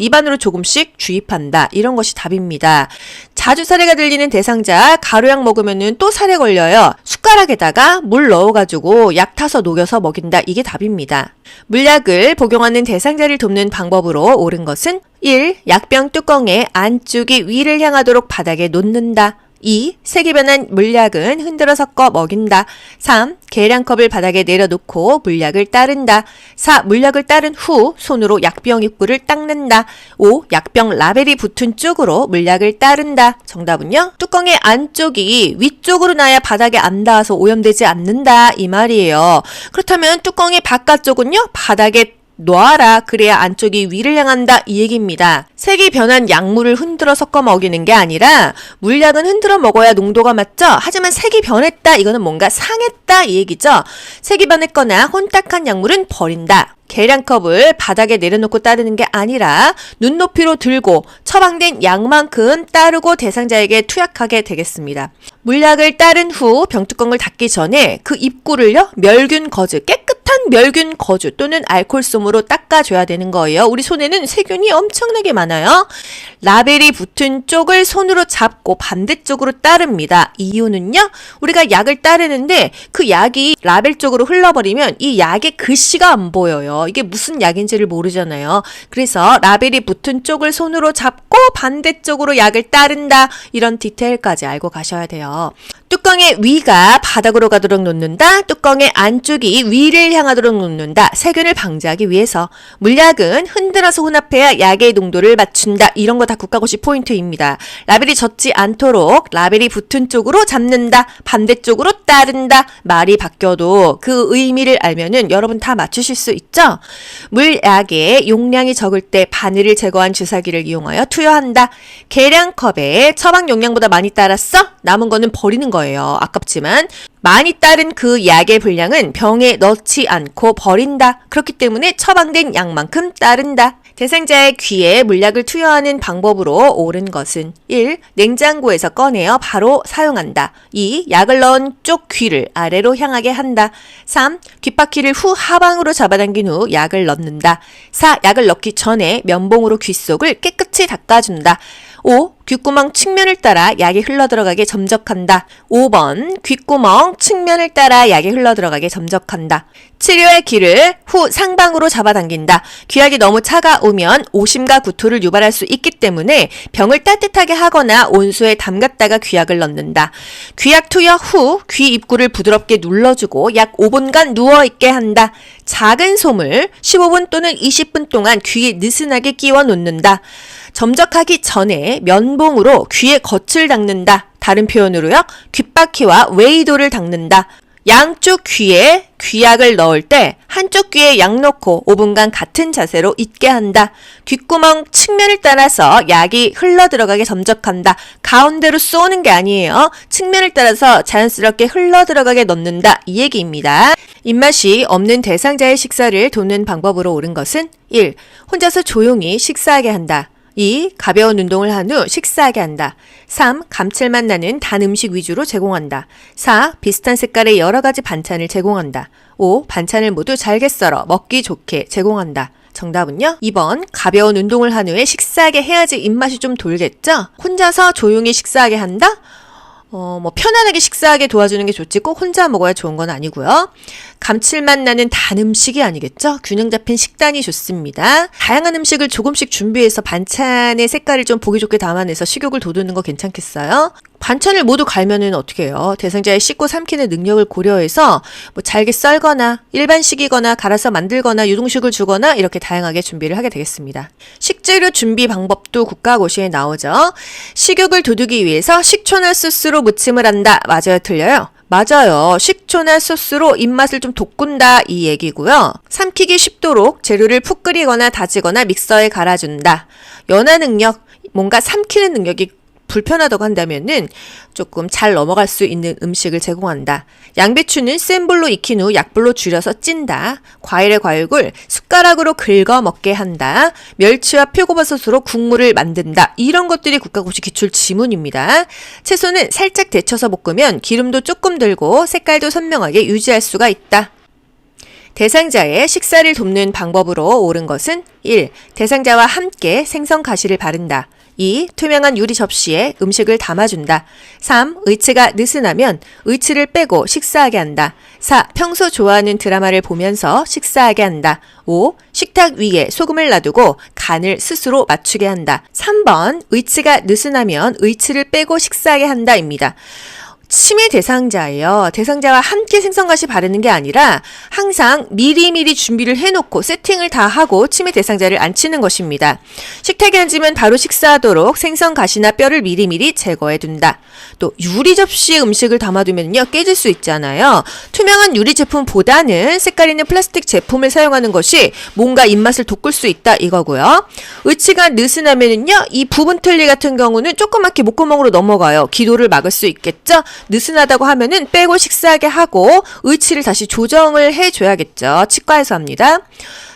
입안으로 조금씩 주입한다. 이런 것이 답입니다. 자주 사례가 들리는 대상자, 가루약 먹으면은 또 살에 걸려요. 숟가락에다가 물 넣어가지고 약 타서 녹여서 먹인다. 이게 답입니다. 물약을 복용하는 대상자를 돕는 방법으로 옳은 것은 1. 약병 뚜껑의 안쪽이 위를 향하도록 바닥에 놓는다. 2. 색이 변한 물약은 흔들어 섞어 먹인다. 3. 계량컵을 바닥에 내려놓고 물약을 따른다. 4. 물약을 따른 후 손으로 약병 입구를 닦는다. 5. 약병 라벨이 붙은 쪽으로 물약을 따른다. 정답은요? 뚜껑의 안쪽이 위쪽으로 놔야 바닥에 안 닿아서 오염되지 않는다. 이 말이에요. 그렇다면 뚜껑의 바깥쪽은요? 바닥에 놔라. 그래야 안쪽이 위를 향한다. 이 얘기입니다. 색이 변한 약물을 흔들어 섞어 먹이는 게 아니라 물약은 흔들어 먹어야 농도가 맞죠? 하지만 색이 변했다. 이거는 뭔가 상했다. 이 얘기죠. 색이 변했거나 혼탁한 약물은 버린다. 계량컵을 바닥에 내려놓고 따르는 게 아니라 눈높이로 들고 처방된 양만큼 따르고 대상자에게 투약하게 되겠습니다. 물약을 따른 후 병뚜껑을 닫기 전에 그 입구를요 멸균 거즈, 깨끗한 멸균 거즈 또는 알코올솜으로 닦아줘야 되는 거예요. 우리 손에는 세균이 엄청나게 많아요. 라벨이 붙은 쪽을 손으로 잡고 반대쪽으로 따릅니다. 이유는요, 우리가 약을 따르는데 그 약이 라벨 쪽으로 흘러버리면 이 약의 글씨가 안 보여요. 이게 무슨 약인지를 모르잖아요. 그래서 라벨이 붙은 쪽을 손으로 잡고 반대쪽으로 약을 따른다. 이런 디테일까지 알고 가셔야 돼요. 뚜껑의 위가 바닥으로 가도록 놓는다. 뚜껑의 안쪽이 위를 향하도록 놓는다. 세균을 방지하기 위해서. 물약은 흔들어서 혼합해야 약의 농도를 맞춘다. 이런 거 다 국가고시 포인트입니다. 라벨이 젖지 않도록 라벨이 붙은 쪽으로 잡는다. 반대쪽으로 따른다. 말이 바뀌어도 그 의미를 알면은 여러분 다 맞추실 수 있죠? 물약의 용량이 적을 때 바늘을 제거한 주사기를 이용하여 투여한다. 계량컵에 처방 용량보다 많이 따랐어? 남은 거는 버리는 거예요. 아깝지만 많이 따른 그 약의 분량은 병에 넣지 않고 버린다. 그렇기 때문에 처방된 양만큼 따른다. 대상자의 귀에 물약을 투여하는 방법으로 옳은 것은 1. 냉장고에서 꺼내어 바로 사용한다. 2. 약을 넣은 쪽 귀를 아래로 향하게 한다. 3. 귓바퀴를 후 하방으로 잡아당긴 후 약을 넣는다. 4. 약을 넣기 전에 면봉으로 귀 속을 깨끗이 닦아준다. 5. 귓구멍 측면을 따라 약이 흘러들어가게 점적한다. 5번 귓구멍 측면을 따라 약이 흘러들어가게 점적한다. 치료의 귀를 후 상방으로 잡아당긴다. 귀약이 너무 차가우면 오심과 구토를 유발할 수 있기 때문에 병을 따뜻하게 하거나 온수에 담갔다가 귀약을 넣는다. 귀약 투여 후 귀 입구를 부드럽게 눌러주고 약 5분간 누워있게 한다. 작은 솜을 15분 또는 20분 동안 귀에 느슨하게 끼워 놓는다. 점적하기 전에 면봉으로 귀의 겉을 닦는다. 다른 표현으로요, 귓바퀴와 웨이도를 닦는다. 양쪽 귀에 귀약을 넣을 때 한쪽 귀에 약 넣고 5분간 같은 자세로 있게 한다. 귓구멍 측면을 따라서 약이 흘러들어가게 점적한다. 가운데로 쏘는 게 아니에요. 측면을 따라서 자연스럽게 흘러들어가게 넣는다. 이 얘기입니다. 입맛이 없는 대상자의 식사를 돕는 방법으로 옳은 것은 1. 혼자서 조용히 식사하게 한다. 2. 가벼운 운동을 한 후 식사하게 한다. 3. 감칠맛 나는 단 음식 위주로 제공한다. 4. 비슷한 색깔의 여러 가지 반찬을 제공한다. 5. 반찬을 모두 잘게 썰어 먹기 좋게 제공한다. 정답은요? 2번 가벼운 운동을 한 후에 식사하게 해야지 입맛이 좀 돌겠죠? 혼자서 조용히 식사하게 한다? 편안하게 식사하게 도와주는 게 좋지 꼭 혼자 먹어야 좋은 건 아니고요. 감칠맛 나는 단 음식이 아니겠죠? 균형 잡힌 식단이 좋습니다. 다양한 음식을 조금씩 준비해서 반찬의 색깔을 좀 보기 좋게 담아내서 식욕을 돋우는 거 괜찮겠어요? 반찬을 모두 갈면은 어떻게 해요? 대상자의 씹고 삼키는 능력을 고려해서 잘게 썰거나 일반식이거나 갈아서 만들거나 유동식을 주거나 이렇게 다양하게 준비를 하게 되겠습니다. 식재료 준비 방법도 국가고시에 나오죠. 식욕을 돋우기 위해서 식초나 소스로 무침을 한다. 맞아요? 틀려요? 맞아요. 식초나 소스로 입맛을 좀 돋군다 이 얘기고요. 삼키기 쉽도록 재료를 푹 끓이거나 다지거나 믹서에 갈아준다. 연화 능력, 뭔가 삼키는 능력이 불편하다고 한다면은 조금 잘 넘어갈 수 있는 음식을 제공한다. 양배추는 센 불로 익힌 후 약불로 줄여서 찐다. 과일의 과육을 숟가락으로 긁어 먹게 한다. 멸치와 표고버섯으로 국물을 만든다. 이런 것들이 국가고시 기출 지문입니다. 채소는 살짝 데쳐서 볶으면 기름도 조금 들고 색깔도 선명하게 유지할 수가 있다. 대상자의 식사를 돕는 방법으로 옳은 것은 1. 대상자와 함께 생선 가시를 바른다. 2. 투명한 유리 접시에 음식을 담아준다. 3. 의치가 느슨하면 의치를 빼고 식사하게 한다. 4. 평소 좋아하는 드라마를 보면서 식사하게 한다. 5. 식탁 위에 소금을 놔두고 간을 스스로 맞추게 한다. 3번 의치가 느슨하면 의치를 빼고 식사하게 한다입니다. 치매 대상자예요. 대상자와 함께 생선가시 바르는 게 아니라 항상 미리미리 준비를 해놓고 세팅을 다 하고 치매 대상자를 앉히는 것입니다. 식탁에 앉으면 바로 식사하도록 생선가시나 뼈를 미리미리 제거해둔다. 또 유리 접시에 음식을 담아두면요 깨질 수 있잖아요. 투명한 유리 제품보다는 색깔 있는 플라스틱 제품을 사용하는 것이 뭔가 입맛을 돋굴 수 있다 이거고요. 의치가 느슨하면은요 이 부분 틀니 같은 경우는 조그맣게 목구멍으로 넘어가요. 기도를 막을 수 있겠죠. 느슨하다고 하면은 빼고 식사하게 하고 의치를 다시 조정을 해줘야겠죠. 치과에서 합니다.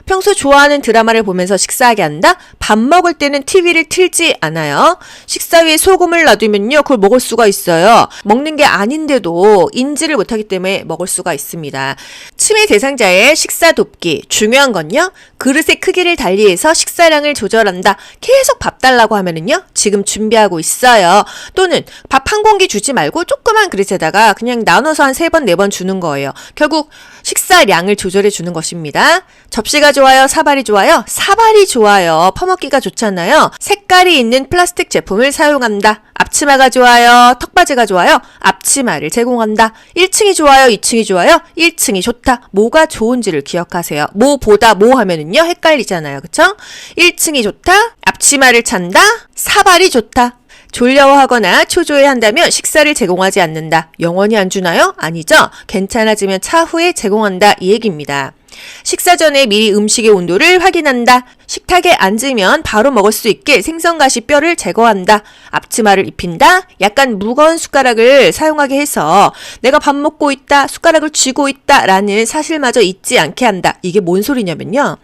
평소 좋아하는 드라마를 보면서 식사하게 한다? 밥 먹을 때는 TV를 틀지 않아요. 식사 위에 소금을 놔두면요 그걸 먹을 수가 있어요. 먹는 게 아닌데도 인지를 못하기 때문에 먹을 수가 있습니다. 치매 대상자의 식사 돕기 중요한 건요 그릇의 크기를 달리해서 식사량을 조절한다. 계속 밥 달라고 하면은요 지금 준비하고 있어요. 또는 밥 한 공기 주지 말고 조그만 그릇에다가 그냥 나눠서 한 3번 4번 주는 거예요. 결국 식사량을 조절해 주는 것입니다. 접시가 좋아요? 사발이 좋아요? 사발이 좋아요. 퍼먹기가 좋잖아요. 색깔이 있는 플라스틱 제품을 사용한다. 앞치마가 좋아요? 턱바지가 좋아요? 앞치마를 제공한다. 1층이 좋아요? 2층이 좋아요? 1층이 좋다. 뭐가 좋은지를 기억하세요. 뭐보다 뭐 하면은요 헷갈리잖아요. 그쵸? 1층이 좋다. 앞치마를 찬다. 사발이 좋다. 졸려하거나 초조해한다면 식사를 제공하지 않는다. 영원히 안 주나요? 아니죠. 괜찮아지면 차후에 제공한다 이 얘기입니다. 식사 전에 미리 음식의 온도를 확인한다. 식탁에 앉으면 바로 먹을 수 있게 생선가시 뼈를 제거한다. 앞치마를 입힌다. 약간 무거운 숟가락을 사용하게 해서 내가 밥 먹고 있다, 숟가락을 쥐고 있다 라는 사실마저 잊지 않게 한다. 이게 뭔 소리냐면요.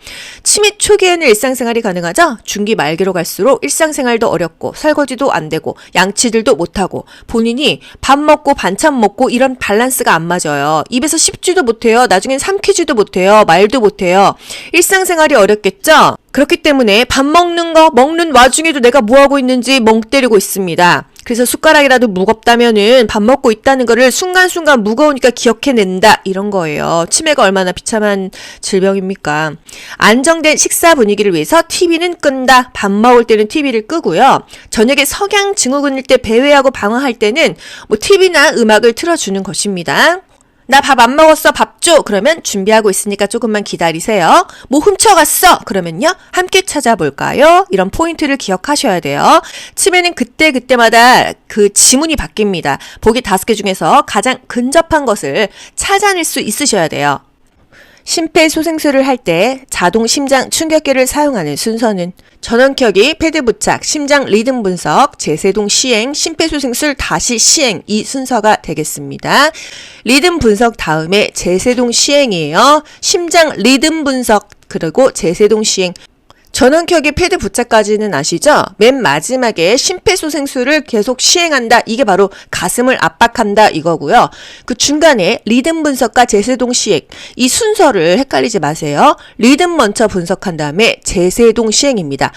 치매 초기에는 일상생활이 가능하죠. 중기 말기로 갈수록 일상생활도 어렵고 설거지도 안 되고 양치질도 못하고 본인이 밥 먹고 반찬 먹고 이런 밸런스가 안 맞아요. 입에서 씹지도 못해요. 나중엔 삼키지도 못해요. 말도 못해요. 일상생활이 어렵겠죠? 그렇기 때문에 밥 먹는 와중에도 내가 뭐하고 있는지 멍 때리고 있습니다. 그래서 숟가락이라도 무겁다면은 밥 먹고 있다는 거를 순간순간 무거우니까 기억해낸다 이런 거예요. 치매가 얼마나 비참한 질병입니까? 안정된 식사 분위기를 위해서 TV는 끈다. 밥 먹을 때는 TV를 끄고요. 저녁에 석양 증후군일 때 배회하고 방황할 때는 뭐 TV나 음악을 틀어주는 것입니다. 나 밥 안 먹었어, 밥 줘. 그러면 준비하고 있으니까 조금만 기다리세요. 뭐 훔쳐갔어. 그러면요 함께 찾아볼까요? 이런 포인트를 기억하셔야 돼요. 치매는 그때마다 그 지문이 바뀝니다. 보기 5개 중에서 가장 근접한 것을 찾아낼 수 있으셔야 돼요. 심폐소생술을 할 때 자동 심장 충격기를 사용하는 순서는 전원켜기, 패드 부착, 심장 리듬 분석, 제세동 시행, 심폐소생술 다시 시행 이 순서가 되겠습니다. 리듬 분석 다음에 제세동 시행이에요. 심장 리듬 분석 그리고 제세동 시행. 전원켜기 패드 부착까지는 아시죠? 맨 마지막에 심폐소생술을 계속 시행한다. 이게 바로 가슴을 압박한다 이거고요. 그 중간에 리듬 분석과 제세동 시행 이 순서를 헷갈리지 마세요. 리듬 먼저 분석한 다음에 제세동 시행입니다.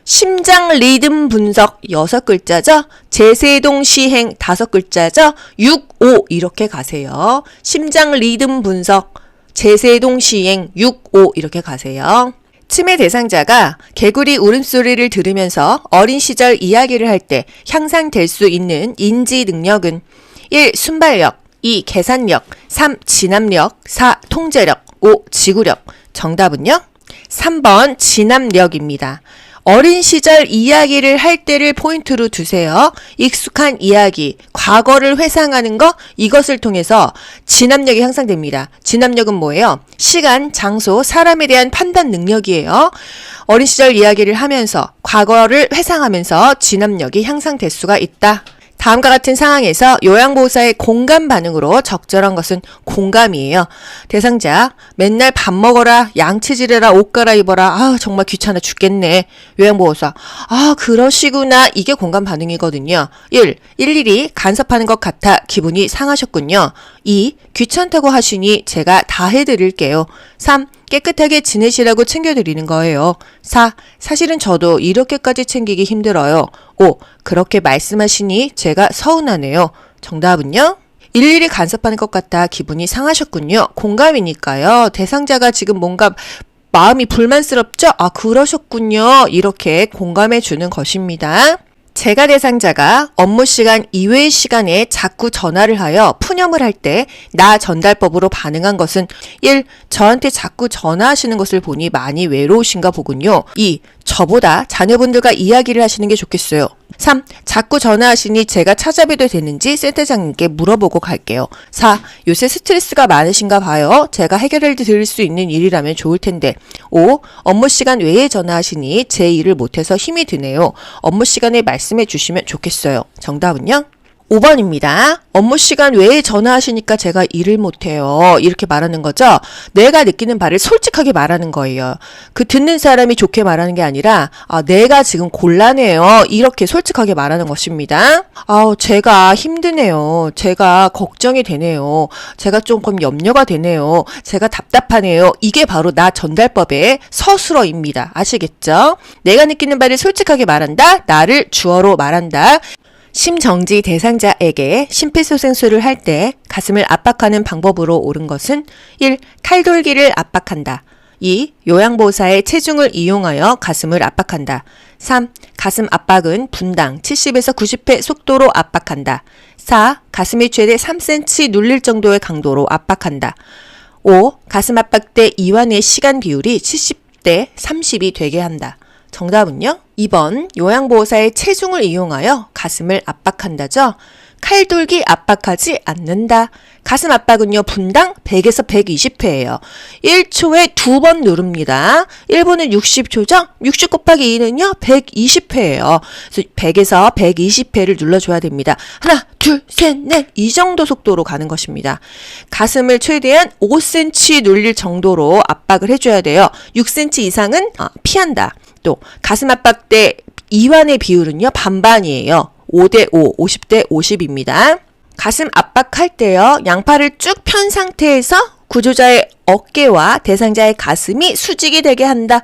심장 리듬 분석 6글자죠? 제세동 시행 5글자죠? 6, 5 이렇게 가세요. 심장 리듬 분석, 제세동 시행 6, 5 이렇게 가세요. 치매 대상자가 개구리 울음소리를 들으면서 어린 시절 이야기를 할 때 향상될 수 있는 인지 능력은 1. 순발력, 2. 계산력, 3. 진압력, 4. 통제력, 5. 지구력. 정답은요? 3번 진압력입니다. 어린 시절 이야기를 할 때를 포인트로 두세요. 익숙한 이야기, 과거를 회상하는 것, 이것을 통해서 진압력이 향상됩니다. 진압력은 뭐예요? 시간, 장소, 사람에 대한 판단 능력이에요. 어린 시절 이야기를 하면서 과거를 회상하면서 진압력이 향상될 수가 있다. 다음과 같은 상황에서 요양보호사의 공감 반응으로 적절한 것은 공감이에요. 대상자, 맨날 밥 먹어라, 양치질해라, 옷 갈아입어라, 아 정말 귀찮아 죽겠네. 요양보호사, 아 그러시구나. 이게 공감 반응이거든요. 1. 일일이 간섭하는 것 같아 기분이 상하셨군요. 2. 귀찮다고 하시니 제가 다 해드릴게요. 3. 깨끗하게 지내시라고 챙겨드리는 거예요. 4. 사실은 저도 이렇게까지 챙기기 힘들어요. 5. 그렇게 말씀하시니 제가 서운하네요. 정답은요? 일일이 간섭하는 것 같아 기분이 상하셨군요. 공감이니까요. 대상자가 지금 뭔가 마음이 불만스럽죠? 아, 그러셨군요. 이렇게 공감해 주는 것입니다. 제가 대상자가 업무 시간 이외의 시간에 자꾸 전화를 하여 푸념을 할 때 나 전달법으로 반응한 것은 1. 저한테 자꾸 전화하시는 것을 보니 많이 외로우신가 보군요. 2. 저보다 자녀분들과 이야기를 하시는 게 좋겠어요. 3. 자꾸 전화하시니 제가 찾아뵈도 되는지 센터장님께 물어보고 갈게요. 4. 요새 스트레스가 많으신가 봐요. 제가 해결해 드릴 수 있는 일이라면 좋을 텐데. 5. 업무 시간 외에 전화하시니 제 일을 못해서 힘이 드네요. 업무 시간에 말씀해 주시면 좋겠어요. 정답은요? 5번입니다. 업무 시간 외에 전화하시니까 제가 일을 못해요. 이렇게 말하는 거죠. 내가 느끼는 바를 솔직하게 말하는 거예요. 그 듣는 사람이 좋게 말하는 게 아니라 내가 지금 곤란해요. 이렇게 솔직하게 말하는 것입니다. 제가 힘드네요. 제가 걱정이 되네요. 제가 조금 염려가 되네요. 제가 답답하네요. 이게 바로 나 전달법의 서술어입니다. 아시겠죠? 내가 느끼는 바를 솔직하게 말한다. 나를 주어로 말한다. 심정지 대상자에게 심폐소생술을 할 때 가슴을 압박하는 방법으로 옳은 것은 1. 칼돌기를 압박한다. 2. 요양보호사의 체중을 이용하여 가슴을 압박한다. 3. 가슴 압박은 분당 70에서 90회 속도로 압박한다. 4. 가슴이 최대 3cm 눌릴 정도의 강도로 압박한다. 5. 가슴 압박대 이완의 시간 비율이 70대 30이 되게 한다. 정답은요? 2번 요양보호사의 체중을 이용하여 가슴을 압박한다죠. 칼돌기 압박하지 않는다. 가슴 압박은요. 분당 100에서 120회예요. 1초에 2번 누릅니다. 1분은 60초죠. 60 곱하기 2는요. 120회예요. 그래서 100에서 120회를 눌러줘야 됩니다. 하나, 둘, 셋, 넷 이 정도 속도로 가는 것입니다. 가슴을 최대한 5cm 눌릴 정도로 압박을 해줘야 돼요. 6cm 이상은 피한다. 또 가슴 압박대 이완의 비율은요. 반반이에요. 5대5, 50대 50입니다. 가슴 압박할 때요. 양팔을 쭉 편 상태에서 구조자의 어깨와 대상자의 가슴이 수직이 되게 한다.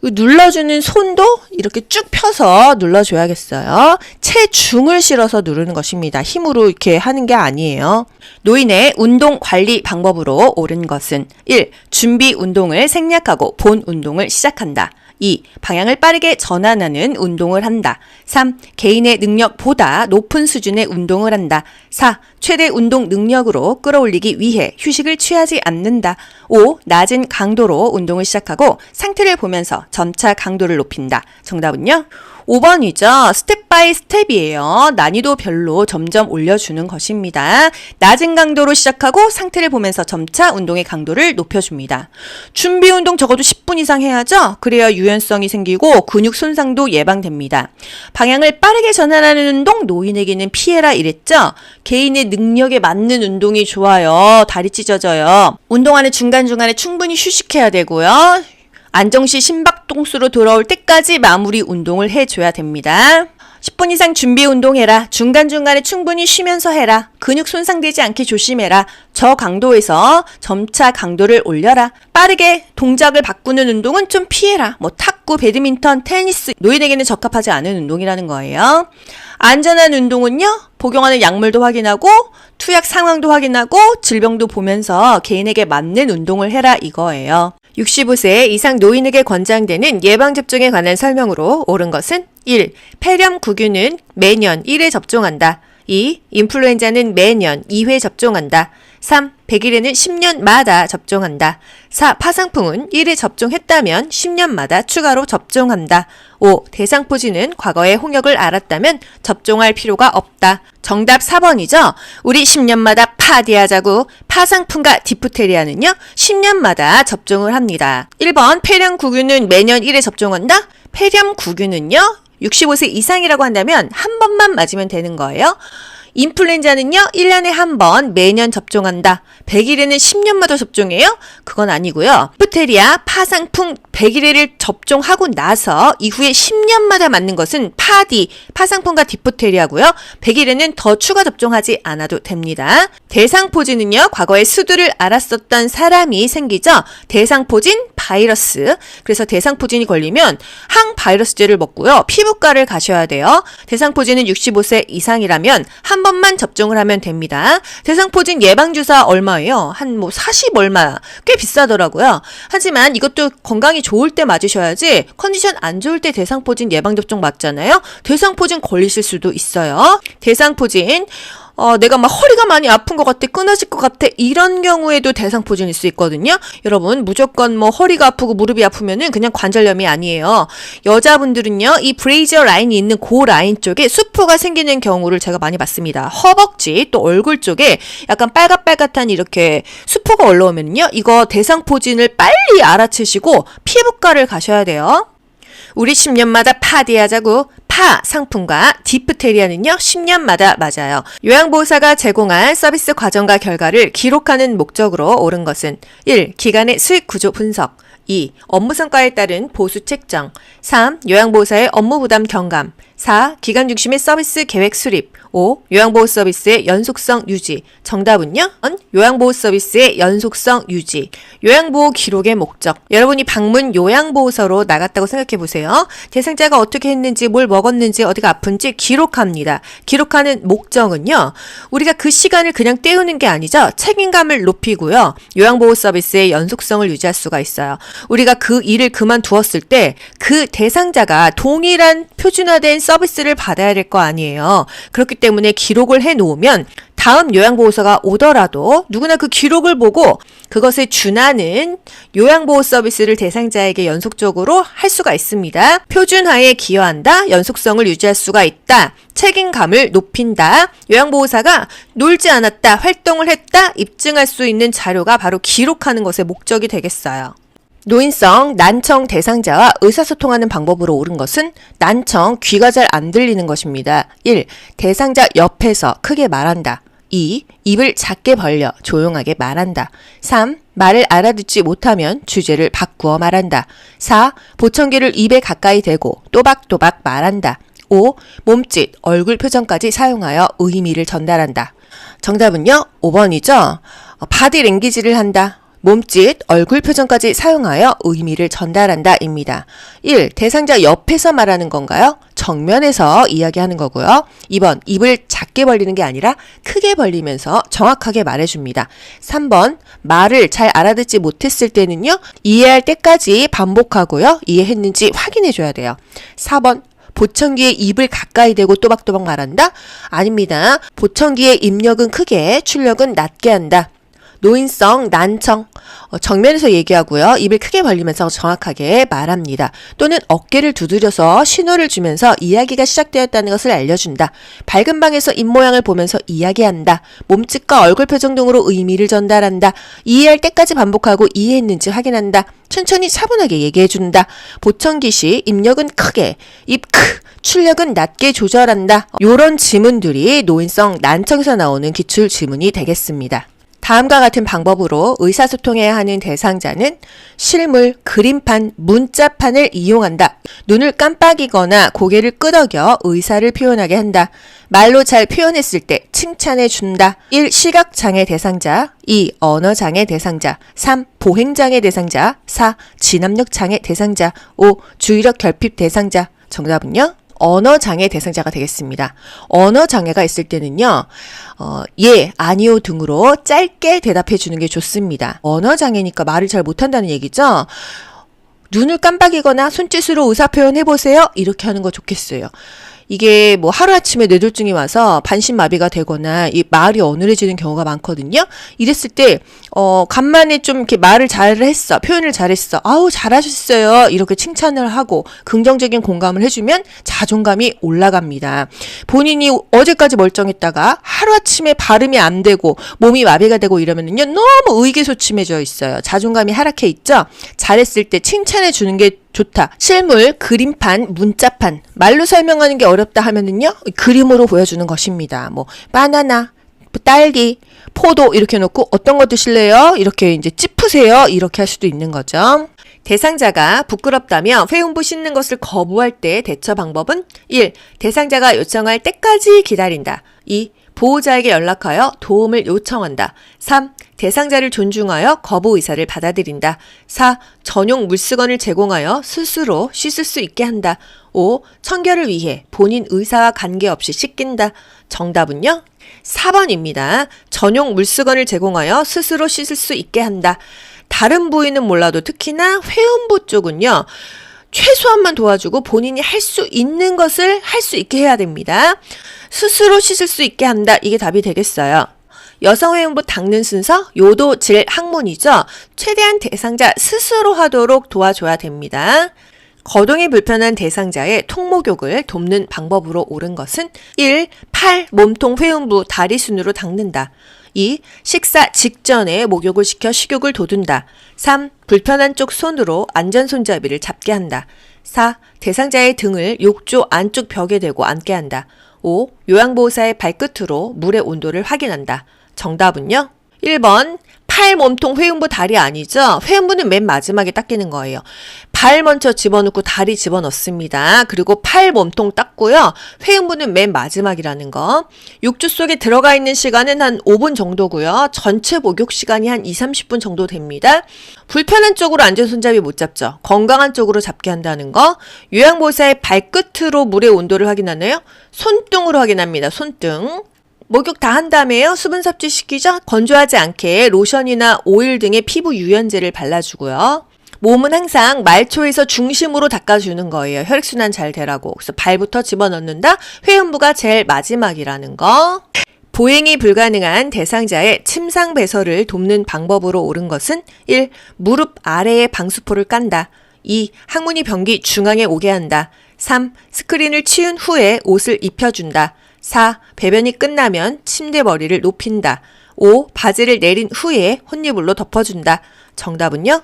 눌러주는 손도 이렇게 쭉 펴서 눌러줘야겠어요. 체중을 실어서 누르는 것입니다. 힘으로 이렇게 하는 게 아니에요. 노인의 운동 관리 방법으로 옳은 것은 1. 준비 운동을 생략하고 본 운동을 시작한다. 2. 방향을 빠르게 전환하는 운동을 한다. 3. 개인의 능력보다 높은 수준의 운동을 한다. 4. 최대 운동 능력으로 끌어올리기 위해 휴식을 취하지 않는다. 5. 낮은 강도로 운동을 시작하고 상태를 보면서 점차 강도를 높인다. 정답은요? 5번이죠. 스텝 바이 스텝이에요. 난이도별로 점점 올려주는 것입니다. 낮은 강도로 시작하고 상태를 보면서 점차 운동의 강도를 높여줍니다. 준비 운동 적어도 10분 이상 해야죠. 그래야 유연성이 생기고 근육 손상도 예방됩니다. 방향을 빠르게 전환하는 운동 노인에게는 피해라 이랬죠. 개인의 능력에 맞는 운동이 좋아요. 다리 찢어져요. 운동하는 중간중간에 충분히 휴식해야 되고요. 안정시 심박동수로 돌아올 때까지 마무리 운동을 해줘야 됩니다. 10분 이상 준비 운동해라. 중간중간에 충분히 쉬면서 해라. 근육 손상되지 않게 조심해라. 저강도에서 점차 강도를 올려라. 빠르게 동작을 바꾸는 운동은 좀 피해라. 탁구, 배드민턴, 테니스 노인에게는 적합하지 않은 운동이라는 거예요. 안전한 운동은요. 복용하는 약물도 확인하고 투약 상황도 확인하고 질병도 보면서 개인에게 맞는 운동을 해라 이거예요. 65세 이상 노인에게 권장되는 예방접종에 관한 설명으로 옳은 것은 1. 폐렴 구균은 매년 1회 접종한다. 2. 인플루엔자는 매년 2회 접종한다. 3. 100일에는 10년마다 접종한다. 4. 파상풍은 1회 접종했다면 10년마다 추가로 접종한다. 5. 대상포진은 과거의 홍역을 알았다면 접종할 필요가 없다. 정답 4번이죠? 우리 10년마다 파디하자고. 파상풍과 디프테리아는요 10년마다 접종을 합니다. 1번 폐렴구균은 매년 1회 접종한다? 폐렴구균은요 65세 이상이라고 한다면 한 번만 맞으면 되는 거예요. 인플루엔자는요 1년에 한 번 매년 접종한다. 100일에는 10년마다 접종해요? 그건 아니고요. 디프테리아, 파상풍 100일에를 접종하고 나서 이후에 10년마다 맞는 것은 파상풍과 디프테리아고요. 100일에는 더 추가 접종하지 않아도 됩니다. 대상포진은요 과거에 수두를 앓았었던 사람이 생기죠. 대상포진 바이러스. 그래서 대상포진이 걸리면 항바이러스제를 먹고요. 피부과를 가셔야 돼요. 대상포진은 65세 이상이라면 한 번만 접종을 하면 됩니다. 대상포진 예방주사 얼마예요? 한 40 얼마. 꽤 비싸더라고요. 하지만 이것도 건강이 좋을 때 맞으셔야지 컨디션 안 좋을 때 대상포진 예방접종 맞잖아요. 대상포진 걸리실 수도 있어요. 대상포진 내가 막 허리가 많이 아픈 것 같아, 끊어질 것 같아, 이런 경우에도 대상포진일 수 있거든요. 여러분, 무조건 허리가 아프고 무릎이 아프면은 그냥 관절염이 아니에요. 여자분들은요, 이 브레이저 라인이 있는 그 라인 쪽에 수포가 생기는 경우를 제가 많이 봤습니다. 허벅지, 또 얼굴 쪽에 약간 빨갛빨갛한 이렇게 수포가 올라오면요, 이거 대상포진을 빨리 알아채시고 피부과를 가셔야 돼요. 우리 10년마다 파디하자고. 상품과 디프테리아는요 10년마다 맞아요. 요양보호사가 제공한 서비스 과정과 결과를 기록하는 목적으로 옳은 것은 1. 기관의 수익 구조 분석. 2. 업무 성과에 따른 보수 책정. 3. 요양보호사의 업무 부담 경감. 4. 기관 중심의 서비스 계획 수립. 5. 요양보호 서비스의 연속성 유지. 정답은요? 요양보호 서비스의 연속성 유지. 요양보호 기록의 목적. 여러분이 방문 요양보호사로 나갔다고 생각해보세요. 대상자가 어떻게 했는지, 뭘 먹었는지, 어디가 아픈지 기록합니다. 기록하는 목적은요. 우리가 그 시간을 그냥 때우는 게 아니죠. 책임감을 높이고요. 요양보호 서비스의 연속성을 유지할 수가 있어요. 우리가 그 일을 그만두었을 때 그 대상자가 동일한 표준화된 서비스를 받아야 될 거 아니에요. 그렇기 때문에 기록을 해놓으면 다음 요양보호사가 오더라도 누구나 그 기록을 보고 그것에 준하는 요양보호 서비스를 대상자에게 연속적으로 할 수가 있습니다. 표준화에 기여한다. 연속성을 유지할 수가 있다. 책임감을 높인다. 요양보호사가 놀지 않았다. 활동을 했다. 입증할 수 있는 자료가 바로 기록하는 것의 목적이 되겠어요. 노인성 난청 대상자와 의사소통하는 방법으로 옳은 것은 난청, 귀가 잘 안 들리는 것입니다. 1. 대상자 옆에서 크게 말한다. 2. 입을 작게 벌려 조용하게 말한다. 3. 말을 알아듣지 못하면 주제를 바꾸어 말한다. 4. 보청기를 입에 가까이 대고 또박또박 말한다. 5. 몸짓, 얼굴 표정까지 사용하여 의미를 전달한다. 정답은요? 5번이죠? 바디 랭귀지를 한다. 몸짓, 얼굴 표정까지 사용하여 의미를 전달한다 입니다. 1. 대상자 옆에서 말하는 건가요? 정면에서 이야기하는 거고요. 2번, 입을 작게 벌리는 게 아니라 크게 벌리면서 정확하게 말해줍니다. 3번, 말을 잘 알아듣지 못했을 때는요. 이해할 때까지 반복하고요. 이해했는지 확인해줘야 돼요. 4번, 보청기에 입을 가까이 대고 또박또박 말한다? 아닙니다. 보청기의 입력은 크게, 출력은 낮게 한다. 노인성 난청, 정면에서 얘기하고요. 입을 크게 벌리면서 정확하게 말합니다. 또는 어깨를 두드려서 신호를 주면서 이야기가 시작되었다는 것을 알려준다. 밝은 방에서 입모양을 보면서 이야기한다. 몸짓과 얼굴 표정 등으로 의미를 전달한다. 이해할 때까지 반복하고 이해했는지 확인한다. 천천히 차분하게 얘기해준다. 보청기 시 입력은 크게, 출력은 낮게 조절한다. 이런 지문들이 노인성 난청에서 나오는 기출 지문이 되겠습니다. 다음과 같은 방법으로 의사소통해야 하는 대상자는 실물, 그림판, 문자판을 이용한다. 눈을 깜빡이거나 고개를 끄덕여 의사를 표현하게 한다. 말로 잘 표현했을 때 칭찬해 준다. 1. 시각장애 대상자. 2. 언어장애 대상자. 3. 보행장애 대상자. 4. 진압력장애 대상자. 5. 주의력 결핍 대상자. 정답은요? 언어장애 대상자가 되겠습니다. 언어장애가 있을 때는요, 예, 아니요 등으로 짧게 대답해 주는 게 좋습니다. 언어장애니까 말을 잘 못한다는 얘기죠? 눈을 깜빡이거나 손짓으로 의사표현 해보세요. 이렇게 하는 거 좋겠어요. 이게 뭐 하루아침에 뇌졸중이 와서 반신마비가 되거나 이 말이 어눌해지는 경우가 많거든요. 이랬을 때 간만에 좀 이렇게 말을 잘했어, 표현을 잘했어, 아우 잘하셨어요, 이렇게 칭찬을 하고 긍정적인 공감을 해주면 자존감이 올라갑니다. 본인이 어제까지 멀쩡했다가 하루아침에 발음이 안 되고 몸이 마비가 되고 이러면은요, 너무 의기소침해져 있어요. 자존감이 하락해 있죠. 잘했을 때 칭찬해 주는 게 좋다. 실물, 그림판, 문자판. 말로 설명하는 게 어렵다 하면은요, 그림으로 보여주는 것입니다. 뭐 바나나, 딸기, 포도 이렇게 놓고 어떤 거 드실래요? 이렇게 이제 짚으세요. 이렇게 할 수도 있는 거죠. 대상자가 부끄럽다며 회음부 씻는 것을 거부할 때 대처 방법은 1. 대상자가 요청할 때까지 기다린다. 2. 보호자에게 연락하여 도움을 요청한다. 3. 대상자를 존중하여 거부 의사를 받아들인다. 4. 전용 물수건을 제공하여 스스로 씻을 수 있게 한다. 5. 청결을 위해 본인 의사와 관계없이 씻긴다. 정답은요? 4번입니다. 전용 물수건을 제공하여 스스로 씻을 수 있게 한다. 다른 부위는 몰라도 특히나 회음부 쪽은요, 최소한만 도와주고 본인이 할 수 있는 것을 할 수 있게 해야 됩니다. 스스로 씻을 수 있게 한다. 이게 답이 되겠어요. 여성 회음부 닦는 순서, 요도, 질, 학문이죠. 최대한 대상자 스스로 하도록 도와줘야 됩니다. 거동이 불편한 대상자의 통목욕을 돕는 방법으로 옳은 것은 1. 팔, 몸통, 회음부, 다리 순으로 닦는다. 2. 식사 직전에 목욕을 시켜 식욕을 돋운다. 3. 불편한 쪽 손으로 안전손잡이를 잡게 한다. 4. 대상자의 등을 욕조 안쪽 벽에 대고 앉게 한다. 5. 요양보호사의 발끝으로 물의 온도를 확인한다. 정답은요? 1번 팔, 몸통, 회음부, 다리 아니죠? 회음부는 맨 마지막에 닦이는 거예요. 발 먼저 집어넣고 다리 집어넣습니다. 그리고 팔, 몸통 닦고요. 회음부는 맨 마지막이라는 거. 욕조 속에 들어가 있는 시간은 한 5분 정도고요. 전체 목욕 시간이 한 20-30분 정도 됩니다. 불편한 쪽으로 안전손잡이 못 잡죠. 건강한 쪽으로 잡게 한다는 거. 요양보호사의 발끝으로 물의 온도를 확인하나요? 손등으로 확인합니다. 손등. 목욕 다 한 다음에요. 수분 섭취시키죠. 건조하지 않게 로션이나 오일 등의 피부 유연제를 발라주고요. 몸은 항상 말초에서 중심으로 닦아주는 거예요. 혈액순환 잘 되라고. 그래서 발부터 집어넣는다. 회음부가 제일 마지막이라는 거. 보행이 불가능한 대상자의 침상 배설을 돕는 방법으로 옳은 것은 1. 무릎 아래에 방수포를 깐다. 2. 항문이 변기 중앙에 오게 한다. 3. 스크린을 치운 후에 옷을 입혀준다. 4. 배변이 끝나면 침대 머리를 높인다. 5. 바지를 내린 후에 혼이불로 덮어준다. 정답은요?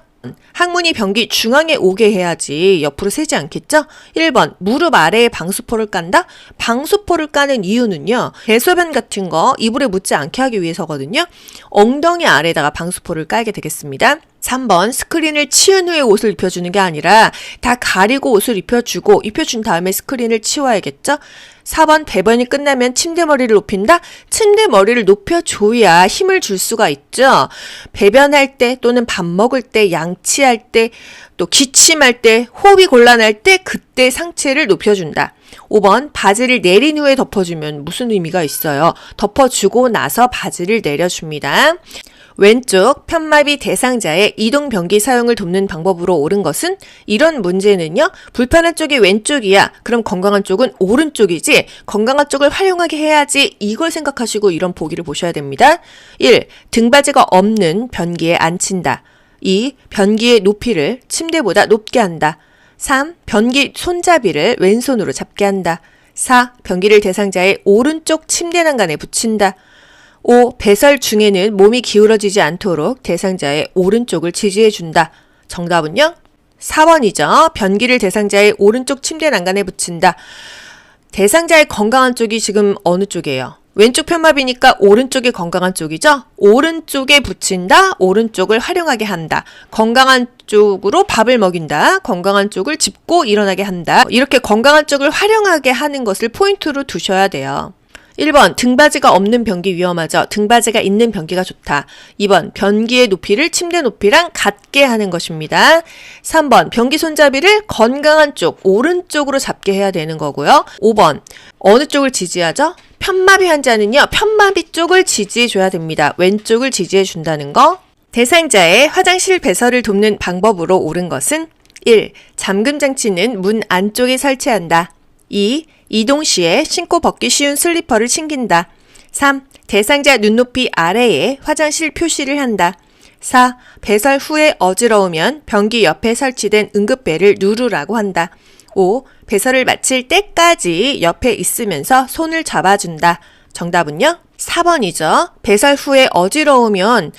항문이 변기 중앙에 오게 해야지 옆으로 새지 않겠죠? 1번 무릎 아래에 방수포를 깐다? 방수포를 까는 이유는요, 대소변 같은 거 이불에 묻지 않게 하기 위해서거든요. 엉덩이 아래에다가 방수포를 깔게 되겠습니다. 3번 스크린을 치운 후에 옷을 입혀주는 게 아니라 다 가리고 옷을 입혀준 다음에 스크린을 치워야겠죠? 4번 배변이 끝나면 침대 머리를 높인다? 침대 머리를 높여줘야 힘을 줄 수가 있죠. 배변할 때 또는 밥 먹을 때, 양치할 때, 또 기침할 때, 호흡이 곤란할 때 그때 상체를 높여준다. 5번 바지를 내린 후에 덮어주면 무슨 의미가 있어요? 덮어주고 나서 바지를 내려줍니다. 왼쪽 편마비 대상자의 이동 변기 사용을 돕는 방법으로 옳은 것은 이런 문제는요, 불편한 쪽이 왼쪽이야. 그럼 건강한 쪽은 오른쪽이지. 건강한 쪽을 활용하게 해야지. 이걸 생각하시고 이런 보기를 보셔야 됩니다. 1. 등받이가 없는 변기에 앉힌다. 2. 변기의 높이를 침대보다 높게 한다. 3. 변기 손잡이를 왼손으로 잡게 한다. 4. 변기를 대상자의 오른쪽 침대 난간에 붙인다. 5. 배설 중에는 몸이 기울어지지 않도록 대상자의 오른쪽을 지지해준다. 정답은요? 4번이죠. 변기를 대상자의 오른쪽 침대 난간에 붙인다. 대상자의 건강한 쪽이 지금 어느 쪽이에요? 왼쪽 편마비니까 오른쪽이 건강한 쪽이죠? 오른쪽에 붙인다, 오른쪽을 활용하게 한다. 건강한 쪽으로 밥을 먹인다. 건강한 쪽을 짚고 일어나게 한다. 이렇게 건강한 쪽을 활용하게 하는 것을 포인트로 두셔야 돼요. 1번 등받이가 없는 변기 위험하죠. 등받이가 있는 변기가 좋다. 2번 변기의 높이를 침대 높이랑 같게 하는 것입니다. 3번 변기 손잡이를 건강한 쪽 오른쪽으로 잡게 해야 되는 거고요. 5번 어느 쪽을 지지하죠? 편마비 환자는요, 편마비 쪽을 지지해 줘야 됩니다. 왼쪽을 지지해 준다는 거. 대상자의 화장실 배설을 돕는 방법으로 옳은 것은 1. 잠금 장치는 문 안쪽에 설치한다. 2. 이동 시에 신고 벗기 쉬운 슬리퍼를 챙긴다. 3. 대상자 눈높이 아래에 화장실 표시를 한다. 4. 배설 후에 어지러우면 변기 옆에 설치된 응급벨을 누르라고 한다. 5. 배설을 마칠 때까지 옆에 있으면서 손을 잡아준다. 정답은요? 4번이죠. 배설 후에 어지러우면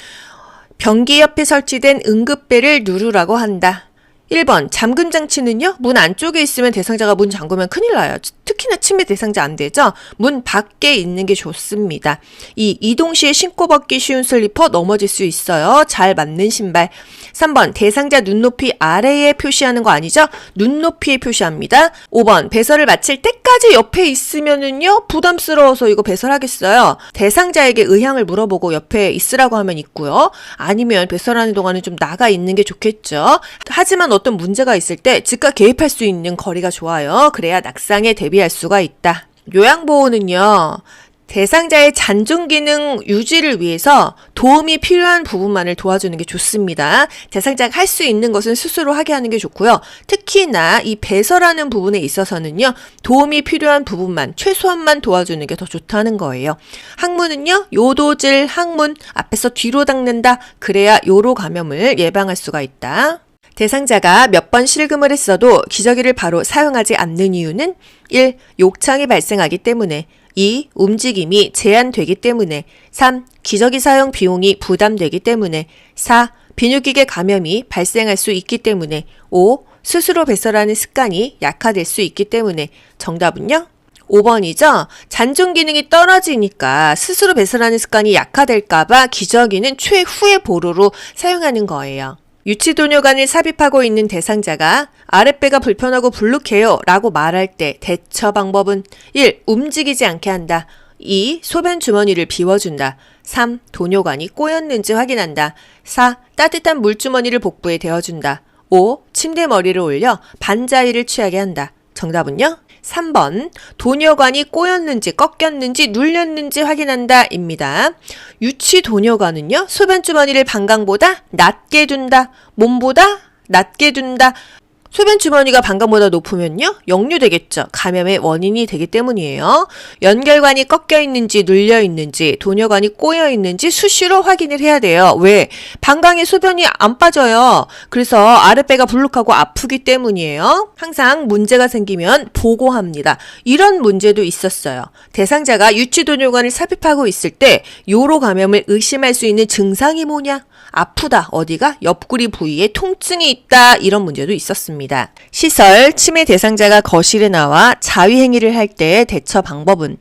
변기 옆에 설치된 응급벨을 누르라고 한다. 1번 잠금 장치는요. 문 안쪽에 있으면 대상자가 문 잠그면 큰일 나요. 특히나 치매 대상자 안 되죠. 문 밖에 있는 게 좋습니다. 2. 이동 시에 신고 벗기 쉬운 슬리퍼 넘어질 수 있어요. 잘 맞는 신발. 3번 대상자 눈높이 아래에 표시하는 거 아니죠? 눈높이에 표시합니다. 5번 배설을 마칠 때까지 옆에 있으면은요. 부담스러워서 이거 배설하겠어요. 대상자에게 의향을 물어보고 옆에 있으라고 하면 있고요. 아니면 배설하는 동안은 좀 나가 있는 게 좋겠죠. 하지만 어떤 문제가 있을 때 즉각 개입할 수 있는 거리가 좋아요. 그래야 낙상에 대비할 수가 있다. 요양보호는요. 대상자의 잔존 기능 유지를 위해서 도움이 필요한 부분만을 도와주는 게 좋습니다. 대상자가 할 수 있는 것은 스스로 하게 하는 게 좋고요. 특히나 이 배설하는 부분에 있어서는요. 도움이 필요한 부분만, 최소한만 도와주는 게 더 좋다는 거예요. 항문은요. 요도질 항문 앞에서 뒤로 닦는다. 그래야 요로 감염을 예방할 수가 있다. 대상자가 몇 번 실금을 했어도 기저귀를 바로 사용하지 않는 이유는 1. 욕창이 발생하기 때문에 2. 움직임이 제한되기 때문에 3. 기저귀 사용 비용이 부담되기 때문에 4. 비뇨기계 감염이 발생할 수 있기 때문에 5. 스스로 배설하는 습관이 약화될 수 있기 때문에 정답은요? 5번이죠. 잔존 기능이 떨어지니까 스스로 배설하는 습관이 약화될까봐 기저귀는 최후의 보루로 사용하는 거예요. 유치도뇨관을 삽입하고 있는 대상자가 아랫배가 불편하고 불룩해요 라고 말할 때 대처 방법은 1. 움직이지 않게 한다. 2. 소변 주머니를 비워준다. 3. 도뇨관이 꼬였는지 확인한다. 4. 따뜻한 물주머니를 복부에 대어준다. 5. 침대 머리를 올려 반자위를 취하게 한다. 정답은요? 3번 도뇨관이 꼬였는지 꺾였는지 눌렸는지 확인한다 입니다. 유치 도뇨관은요. 소변주머니를 방광보다 낮게 둔다. 몸보다 낮게 둔다. 소변 주머니가 방광보다 높으면요. 역류되겠죠. 감염의 원인이 되기 때문이에요. 연결관이 꺾여 있는지 눌려 있는지 도뇨관이 꼬여 있는지 수시로 확인을 해야 돼요. 왜? 방광에 소변이 안 빠져요. 그래서 아랫배가 불룩하고 아프기 때문이에요. 항상 문제가 생기면 보고합니다. 이런 문제도 있었어요. 대상자가 유치도뇨관을 삽입하고 있을 때 요로 감염을 의심할 수 있는 증상이 뭐냐? 아프다. 어디가? 옆구리 부위에 통증이 있다. 이런 문제도 있었습니다. 시설, 치매 대상자가 거실에 나와 자위행위를 할 때 대처 방법은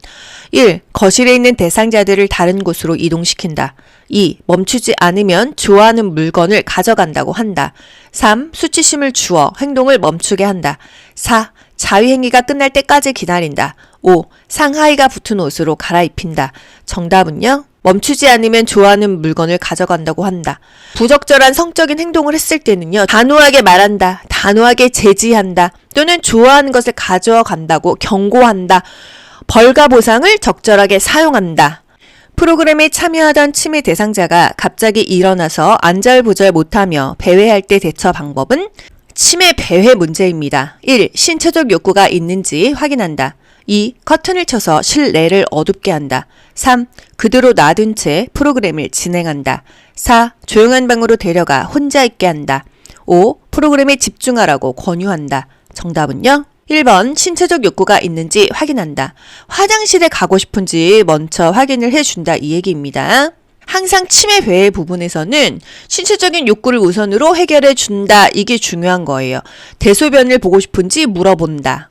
1. 거실에 있는 대상자들을 다른 곳으로 이동시킨다. 2. 멈추지 않으면 좋아하는 물건을 가져간다고 한다. 3. 수치심을 주어 행동을 멈추게 한다. 4. 자위행위가 끝날 때까지 기다린다. 5. 상하이가 붙은 옷으로 갈아입힌다. 정답은요? 멈추지 않으면 좋아하는 물건을 가져간다고 한다. 부적절한 성적인 행동을 했을 때는요. 단호하게 말한다. 단호하게 제지한다. 또는 좋아하는 것을 가져와 간다고 경고한다. 벌과 보상을 적절하게 사용한다. 프로그램에 참여하던 치매 대상자가 갑자기 일어나서 안절부절 못하며 배회할 때 대처 방법은 치매 배회 문제입니다. 1. 신체적 욕구가 있는지 확인한다. 2. 커튼을 쳐서 실내를 어둡게 한다. 3. 그대로 놔둔 채 프로그램을 진행한다. 4. 조용한 방으로 데려가 혼자 있게 한다. 5. 프로그램에 집중하라고 권유한다. 정답은요? 1번 신체적 욕구가 있는지 확인한다. 화장실에 가고 싶은지 먼저 확인을 해준다 이 얘기입니다. 항상 치매 배회 부분에서는 신체적인 욕구를 우선으로 해결해 준다. 이게 중요한 거예요. 대소변을 보고 싶은지 물어본다.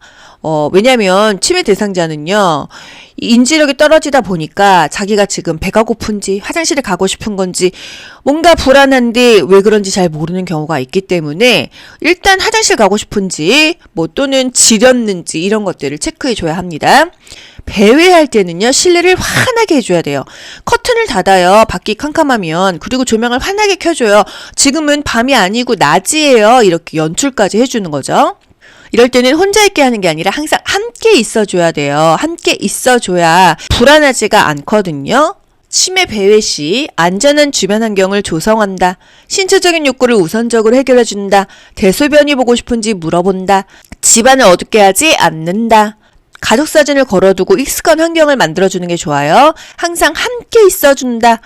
왜냐면 치매 대상자는요. 인지력이 떨어지다 보니까 자기가 지금 배가 고픈지 화장실에 가고 싶은 건지 뭔가 불안한데 왜 그런지 잘 모르는 경우가 있기 때문에 일단 화장실 가고 싶은지 또는 지렸는지 이런 것들을 체크해 줘야 합니다. 배회할 때는요. 실내를 환하게 해줘야 돼요. 커튼을 닫아요. 밖이 캄캄하면. 그리고 조명을 환하게 켜줘요. 지금은 밤이 아니고 낮이에요. 이렇게 연출까지 해주는 거죠. 이럴 때는 혼자 있게 하는 게 아니라 항상 함께 있어줘야 돼요. 함께 있어줘야 불안하지가 않거든요. 치매 배회 시 안전한 주변 환경을 조성한다. 신체적인 욕구를 우선적으로 해결해준다. 대소변이 보고 싶은지 물어본다. 집안을 어둡게 하지 않는다. 가족 사진을 걸어두고 익숙한 환경을 만들어주는 게 좋아요. 항상 함께 있어준다.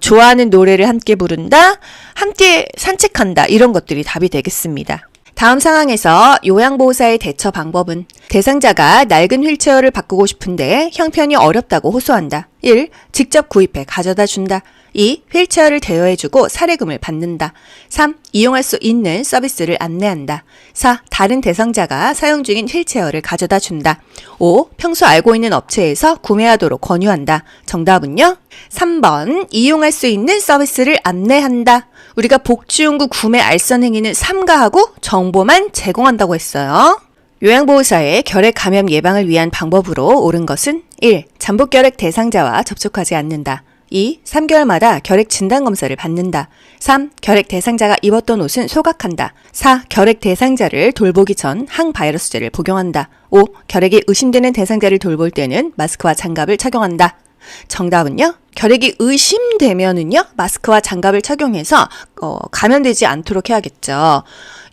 좋아하는 노래를 함께 부른다. 함께 산책한다. 이런 것들이 답이 되겠습니다. 다음 상황에서 요양보호사의 대처 방법은 대상자가 낡은 휠체어를 바꾸고 싶은데 형편이 어렵다고 호소한다. 1. 직접 구입해 가져다 준다. 2. 휠체어를 대여해주고 사례금을 받는다. 3. 이용할 수 있는 서비스를 안내한다. 4. 다른 대상자가 사용 중인 휠체어를 가져다 준다. 5. 평소 알고 있는 업체에서 구매하도록 권유한다. 정답은요? 3번 이용할 수 있는 서비스를 안내한다. 우리가 복지용구 구매 알선 행위는 삼가하고 정보만 제공한다고 했어요. 요양보호사의 결핵 감염 예방을 위한 방법으로 옳은 것은 1. 잠복결핵 대상자와 접촉하지 않는다. 2. 3개월마다 결핵 진단검사를 받는다. 3. 결핵 대상자가 입었던 옷은 소각한다. 4. 결핵 대상자를 돌보기 전 항바이러스제를 복용한다. 5. 결핵이 의심되는 대상자를 돌볼 때는 마스크와 장갑을 착용한다. 정답은요? 결핵이 의심되면은요, 마스크와 장갑을 착용해서 감염되지 않도록 해야겠죠.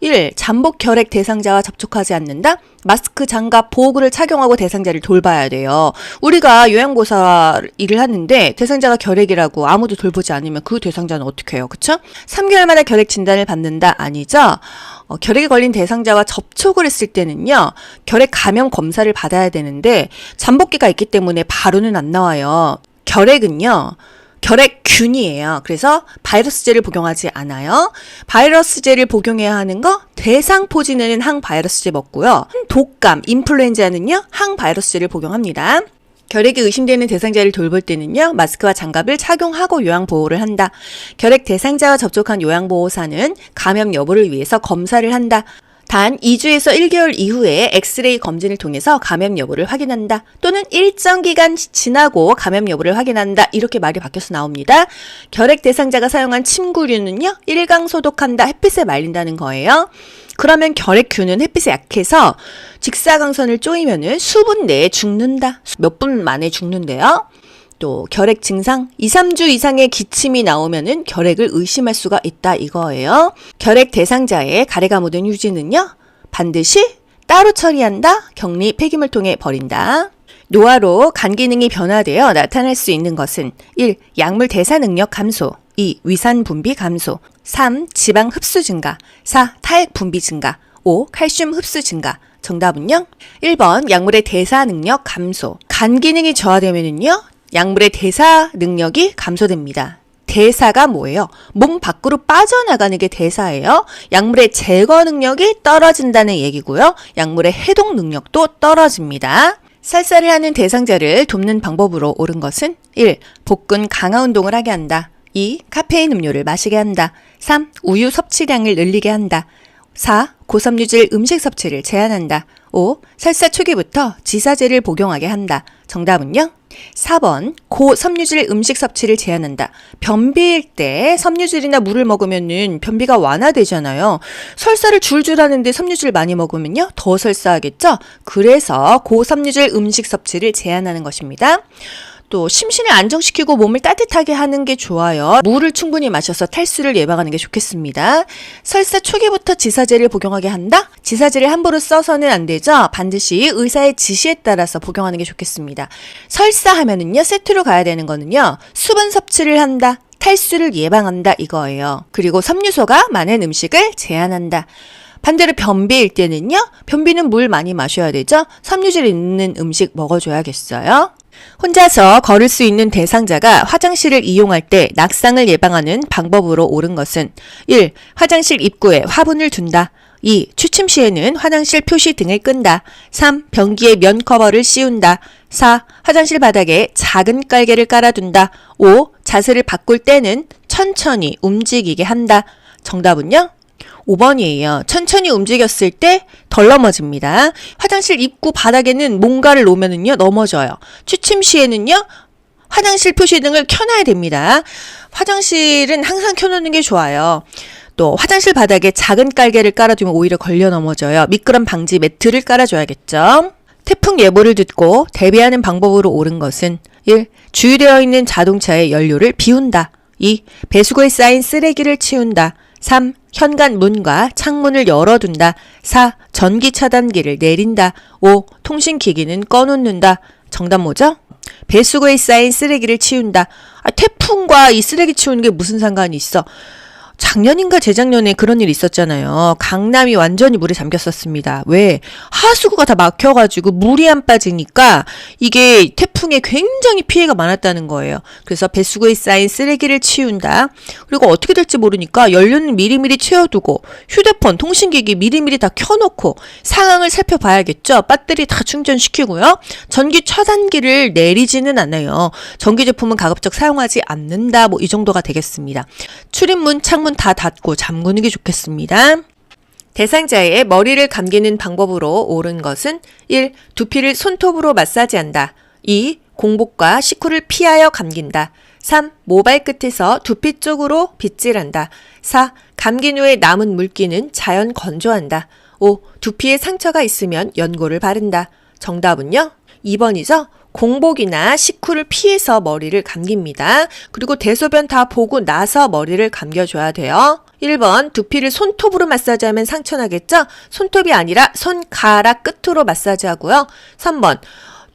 1. 잠복 결핵 대상자와 접촉하지 않는다. 마스크, 장갑, 보호구를 착용하고 대상자를 돌봐야 돼요. 우리가 요양보호사 일을 하는데 대상자가 결핵이라고 아무도 돌보지 않으면 그 대상자는 어떻게 해요? 그쵸? 3개월마다 결핵 진단을 받는다? 아니죠? 결핵에 걸린 대상자와 접촉을 했을 때는요, 결핵 감염 검사를 받아야 되는데 잠복기가 있기 때문에 바로는 안 나와요. 결핵은요, 결핵균이에요. 그래서 바이러스제를 복용하지 않아요. 바이러스제를 복용해야 하는 거 대상포진에는 항바이러스제 먹고요. 독감, 인플루엔자는요 항바이러스제를 복용합니다. 결핵이 의심되는 대상자를 돌볼 때는요, 마스크와 장갑을 착용하고 요양보호를 한다. 결핵 대상자와 접촉한 요양보호사는 감염 여부를 위해서 검사를 한다. 단 2주에서 1개월 이후에 엑스레이 검진을 통해서 감염 여부를 확인한다. 또는 일정 기간 지나고 감염 여부를 확인한다. 이렇게 말이 바뀌어서 나옵니다. 결핵 대상자가 사용한 침구류는요, 1강 소독한다. 햇빛에 말린다는 거예요. 그러면 결핵균은 햇빛에 약해서 직사광선을 쪼이면은 수분 내에 죽는다. 몇 분 만에 죽는데요. 또 결핵 증상 2-3주 이상의 기침이 나오면은 결핵을 의심할 수가 있다 이거예요. 결핵 대상자의 가래가 묻은 휴지는요, 반드시 따로 처리한다. 격리 폐기물 통에 버린다. 노화로 간 기능이 변화되어 나타날 수 있는 것은 1. 약물 대사 능력 감소. 2. 위산 분비 감소. 3. 지방 흡수 증가. 4. 탈 분비 증가. 5. 칼슘 흡수 증가. 정답은요? 1번 약물의 대사 능력 감소. 간 기능이 저하되면은요, 약물의 대사 능력이 감소됩니다. 대사가 뭐예요? 몸 밖으로 빠져나가는 게 대사예요. 약물의 제거 능력이 떨어진다는 얘기고요. 약물의 해독 능력도 떨어집니다. 살살을 하는 대상자를 돕는 방법으로 옳은 것은 1. 복근 강화 운동을 하게 한다. 2. 카페인 음료를 마시게 한다. 3. 우유 섭취량을 늘리게 한다. 4. 고섬유질 음식 섭취를 제한한다. 5. 설사 초기부터 지사제를 복용하게 한다. 정답은요? 4번 고섬유질 음식 섭취를 제한한다. 변비일 때 섬유질이나 물을 먹으면은 변비가 완화되잖아요. 설사를 줄줄 하는데 섬유질 많이 먹으면요, 더 설사하겠죠? 그래서 고섬유질 음식 섭취를 제한하는 것입니다. 또 심신을 안정시키고 몸을 따뜻하게 하는 게 좋아요. 물을 충분히 마셔서 탈수를 예방하는 게 좋겠습니다. 설사 초기부터 지사제를 복용하게 한다? 지사제를 함부로 써서는 안 되죠. 반드시 의사의 지시에 따라서 복용하는 게 좋겠습니다. 설사하면은요, 세트로 가야 되는 거는요, 수분 섭취를 한다. 탈수를 예방한다 이거예요. 그리고 섬유소가 많은 음식을 제한한다. 반대로 변비일 때는요, 변비는 물 많이 마셔야 되죠. 섬유질 있는 음식 먹어줘야겠어요. 혼자서 걸을 수 있는 대상자가 화장실을 이용할 때 낙상을 예방하는 방법으로 옳은 것은 1. 화장실 입구에 화분을 둔다. 2. 취침 시에는 화장실 표시 등을 끈다. 3. 변기에 면 커버를 씌운다. 4. 화장실 바닥에 작은 깔개를 깔아둔다. 5. 자세를 바꿀 때는 천천히 움직이게 한다. 정답은요? 5번이에요. 천천히 움직였을 때 덜 넘어집니다. 화장실 입구 바닥에는 뭔가를 놓으면은요, 넘어져요. 취침 시에는요, 화장실 표시등을 켜놔야 됩니다. 화장실은 항상 켜놓는 게 좋아요. 또 화장실 바닥에 작은 깔개를 깔아두면 오히려 걸려 넘어져요. 미끄럼 방지 매트를 깔아줘야겠죠. 태풍 예보를 듣고 대비하는 방법으로 옳은 것은 1. 주유되어 있는 자동차의 연료를 비운다. 2. 배수구에 쌓인 쓰레기를 치운다. 3. 현관 문과 창문을 열어둔다. 4. 전기 차단기를 내린다. 5. 통신기기는 꺼놓는다. 정답 뭐죠? 배수구에 쌓인 쓰레기를 치운다. 태풍과 이 쓰레기 치우는 게 무슨 상관이 있어? 작년인가 재작년에 그런 일이 있었잖아요. 강남이 완전히 물에 잠겼었습니다. 왜? 하수구가 다 막혀가지고 물이 안 빠지니까 이게 태풍에 굉장히 피해가 많았다는 거예요. 그래서 배수구에 쌓인 쓰레기를 치운다. 그리고 어떻게 될지 모르니까 연료는 미리미리 채워두고 휴대폰, 통신기기 미리미리 다 켜놓고 상황을 살펴봐야겠죠. 배터리 다 충전시키고요. 전기 차단기를 내리지는 않아요. 전기 제품은 가급적 사용하지 않는다. 뭐 이 정도가 되겠습니다. 출입문, 창문 다 닫고 잠그는 게 좋겠습니다. 대상자의 머리를 감기는 방법으로 옳은 것은 1. 두피를 손톱으로 마사지한다. 2. 공복과 식후를 피하여 감긴다. 3. 모발 끝에서 두피 쪽으로 빗질한다. 4. 감긴 후에 남은 물기는 자연 건조한다. 5. 두피에 상처가 있으면 연고를 바른다. 정답은요? 2번이죠? 공복이나 식후를 피해서 머리를 감깁니다. 그리고 대소변 다 보고 나서 머리를 감겨줘야 돼요. 1번, 두피를 손톱으로 마사지하면 상처 나겠죠? 손톱이 아니라 손가락 끝으로 마사지하고요. 3번,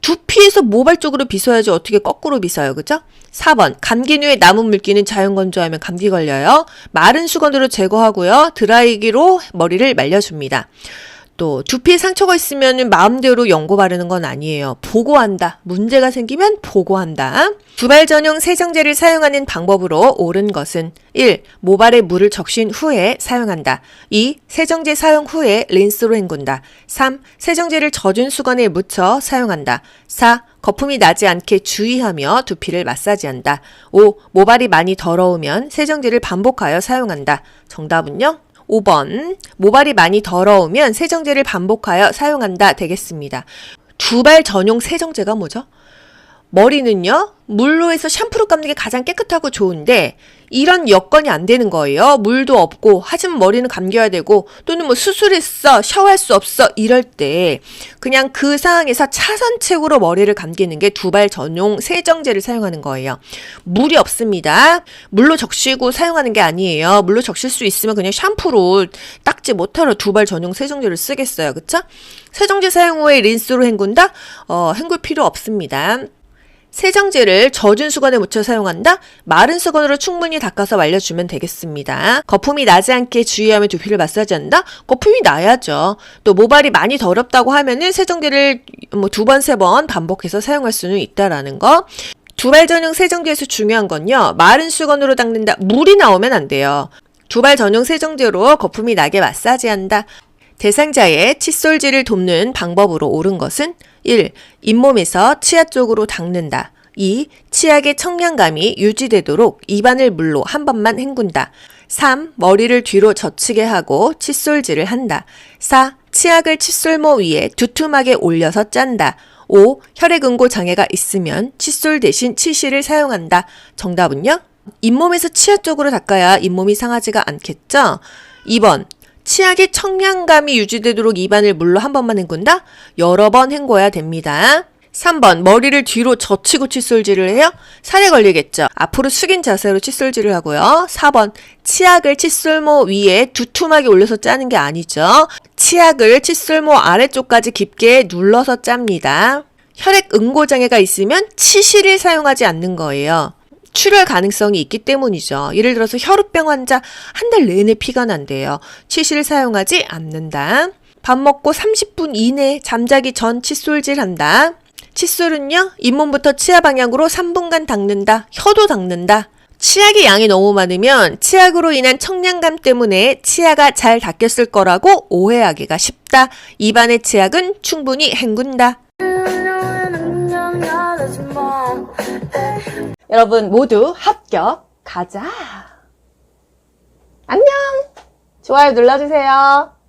두피에서 모발 쪽으로 빗어야지 어떻게 거꾸로 빗어요, 그죠? 4번, 감긴 후에 남은 물기는 자연 건조하면 감기 걸려요. 마른 수건으로 제거하고요. 드라이기로 머리를 말려줍니다. 또 두피에 상처가 있으면 마음대로 연고 바르는 건 아니에요. 보고한다. 문제가 생기면 보고한다. 두발 전용 세정제를 사용하는 방법으로 옳은 것은 1. 모발에 물을 적신 후에 사용한다. 2. 세정제 사용 후에 린스로 헹군다. 3. 세정제를 젖은 수건에 묻혀 사용한다. 4. 거품이 나지 않게 주의하며 두피를 마사지한다. 5. 모발이 많이 더러우면 세정제를 반복하여 사용한다. 정답은요? 5번, 모발이 많이 더러우면 세정제를 반복하여 사용한다 되겠습니다. 두발 전용 세정제가 뭐죠? 머리는요, 물로 해서 샴푸로 감는 게 가장 깨끗하고 좋은데 이런 여건이 안 되는 거예요. 물도 없고 하지만 머리는 감겨야 되고 또는 뭐 수술했어, 샤워할 수 없어 이럴 때 그냥 그 상황에서 차선책으로 머리를 감기는 게 두발 전용 세정제를 사용하는 거예요. 물이 없습니다. 물로 적시고 사용하는 게 아니에요. 물로 적실 수 있으면 그냥 샴푸로 닦지 못하러 두발 전용 세정제를 쓰겠어요. 그쵸? 세정제 사용 후에 린스로 헹군다? 헹굴 필요 없습니다. 세정제를 젖은 수건에 묻혀 사용한다? 마른 수건으로 충분히 닦아서 말려주면 되겠습니다. 거품이 나지 않게 주의하며 두피를 마사지한다? 거품이 나야죠. 또 모발이 많이 더럽다고 하면은 세정제를 뭐 2번, 3번 반복해서 사용할 수는 있다라는 거. 두발 전용 세정제에서 중요한 건요. 마른 수건으로 닦는다. 물이 나오면 안 돼요. 두발 전용 세정제로 거품이 나게 마사지한다. 대상자의 칫솔질을 돕는 방법으로 옳은 것은 1. 잇몸에서 치아 쪽으로 닦는다. 2. 치약의 청량감이 유지되도록 입안을 물로 한 번만 헹군다. 3. 머리를 뒤로 젖히게 하고 칫솔질을 한다. 4. 치약을 칫솔모 위에 두툼하게 올려서 짠다. 5. 혈액응고 장애가 있으면 칫솔 대신 치실을 사용한다. 정답은요? 잇몸에서 치아 쪽으로 닦아야 잇몸이 상하지가 않겠죠? 2번. 치약의 청량감이 유지되도록 입안을 물로 한 번만 헹군다? 여러 번 헹궈야 됩니다. 3번, 머리를 뒤로 젖히고 칫솔질을 해요? 살에 걸리겠죠? 앞으로 숙인 자세로 칫솔질을 하고요. 4번, 치약을 칫솔모 위에 두툼하게 올려서 짜는 게 아니죠. 치약을 칫솔모 아래쪽까지 깊게 눌러서 짭니다. 혈액 응고장애가 있으면 치실을 사용하지 않는 거예요. 출혈 가능성이 있기 때문이죠. 예를 들어서 혈우병 환자 한 달 내내 피가 난대요. 치실을 사용하지 않는다. 밥 먹고 30분 이내 잠자기 전 칫솔질한다. 칫솔은요, 잇몸부터 치아 방향으로 3분간 닦는다. 혀도 닦는다. 치약의 양이 너무 많으면 치약으로 인한 청량감 때문에 치아가 잘 닦였을 거라고 오해하기가 쉽다. 입안의 치약은 충분히 헹군다. 여러분 모두 합격. 가자. 안녕. 좋아요 눌러주세요.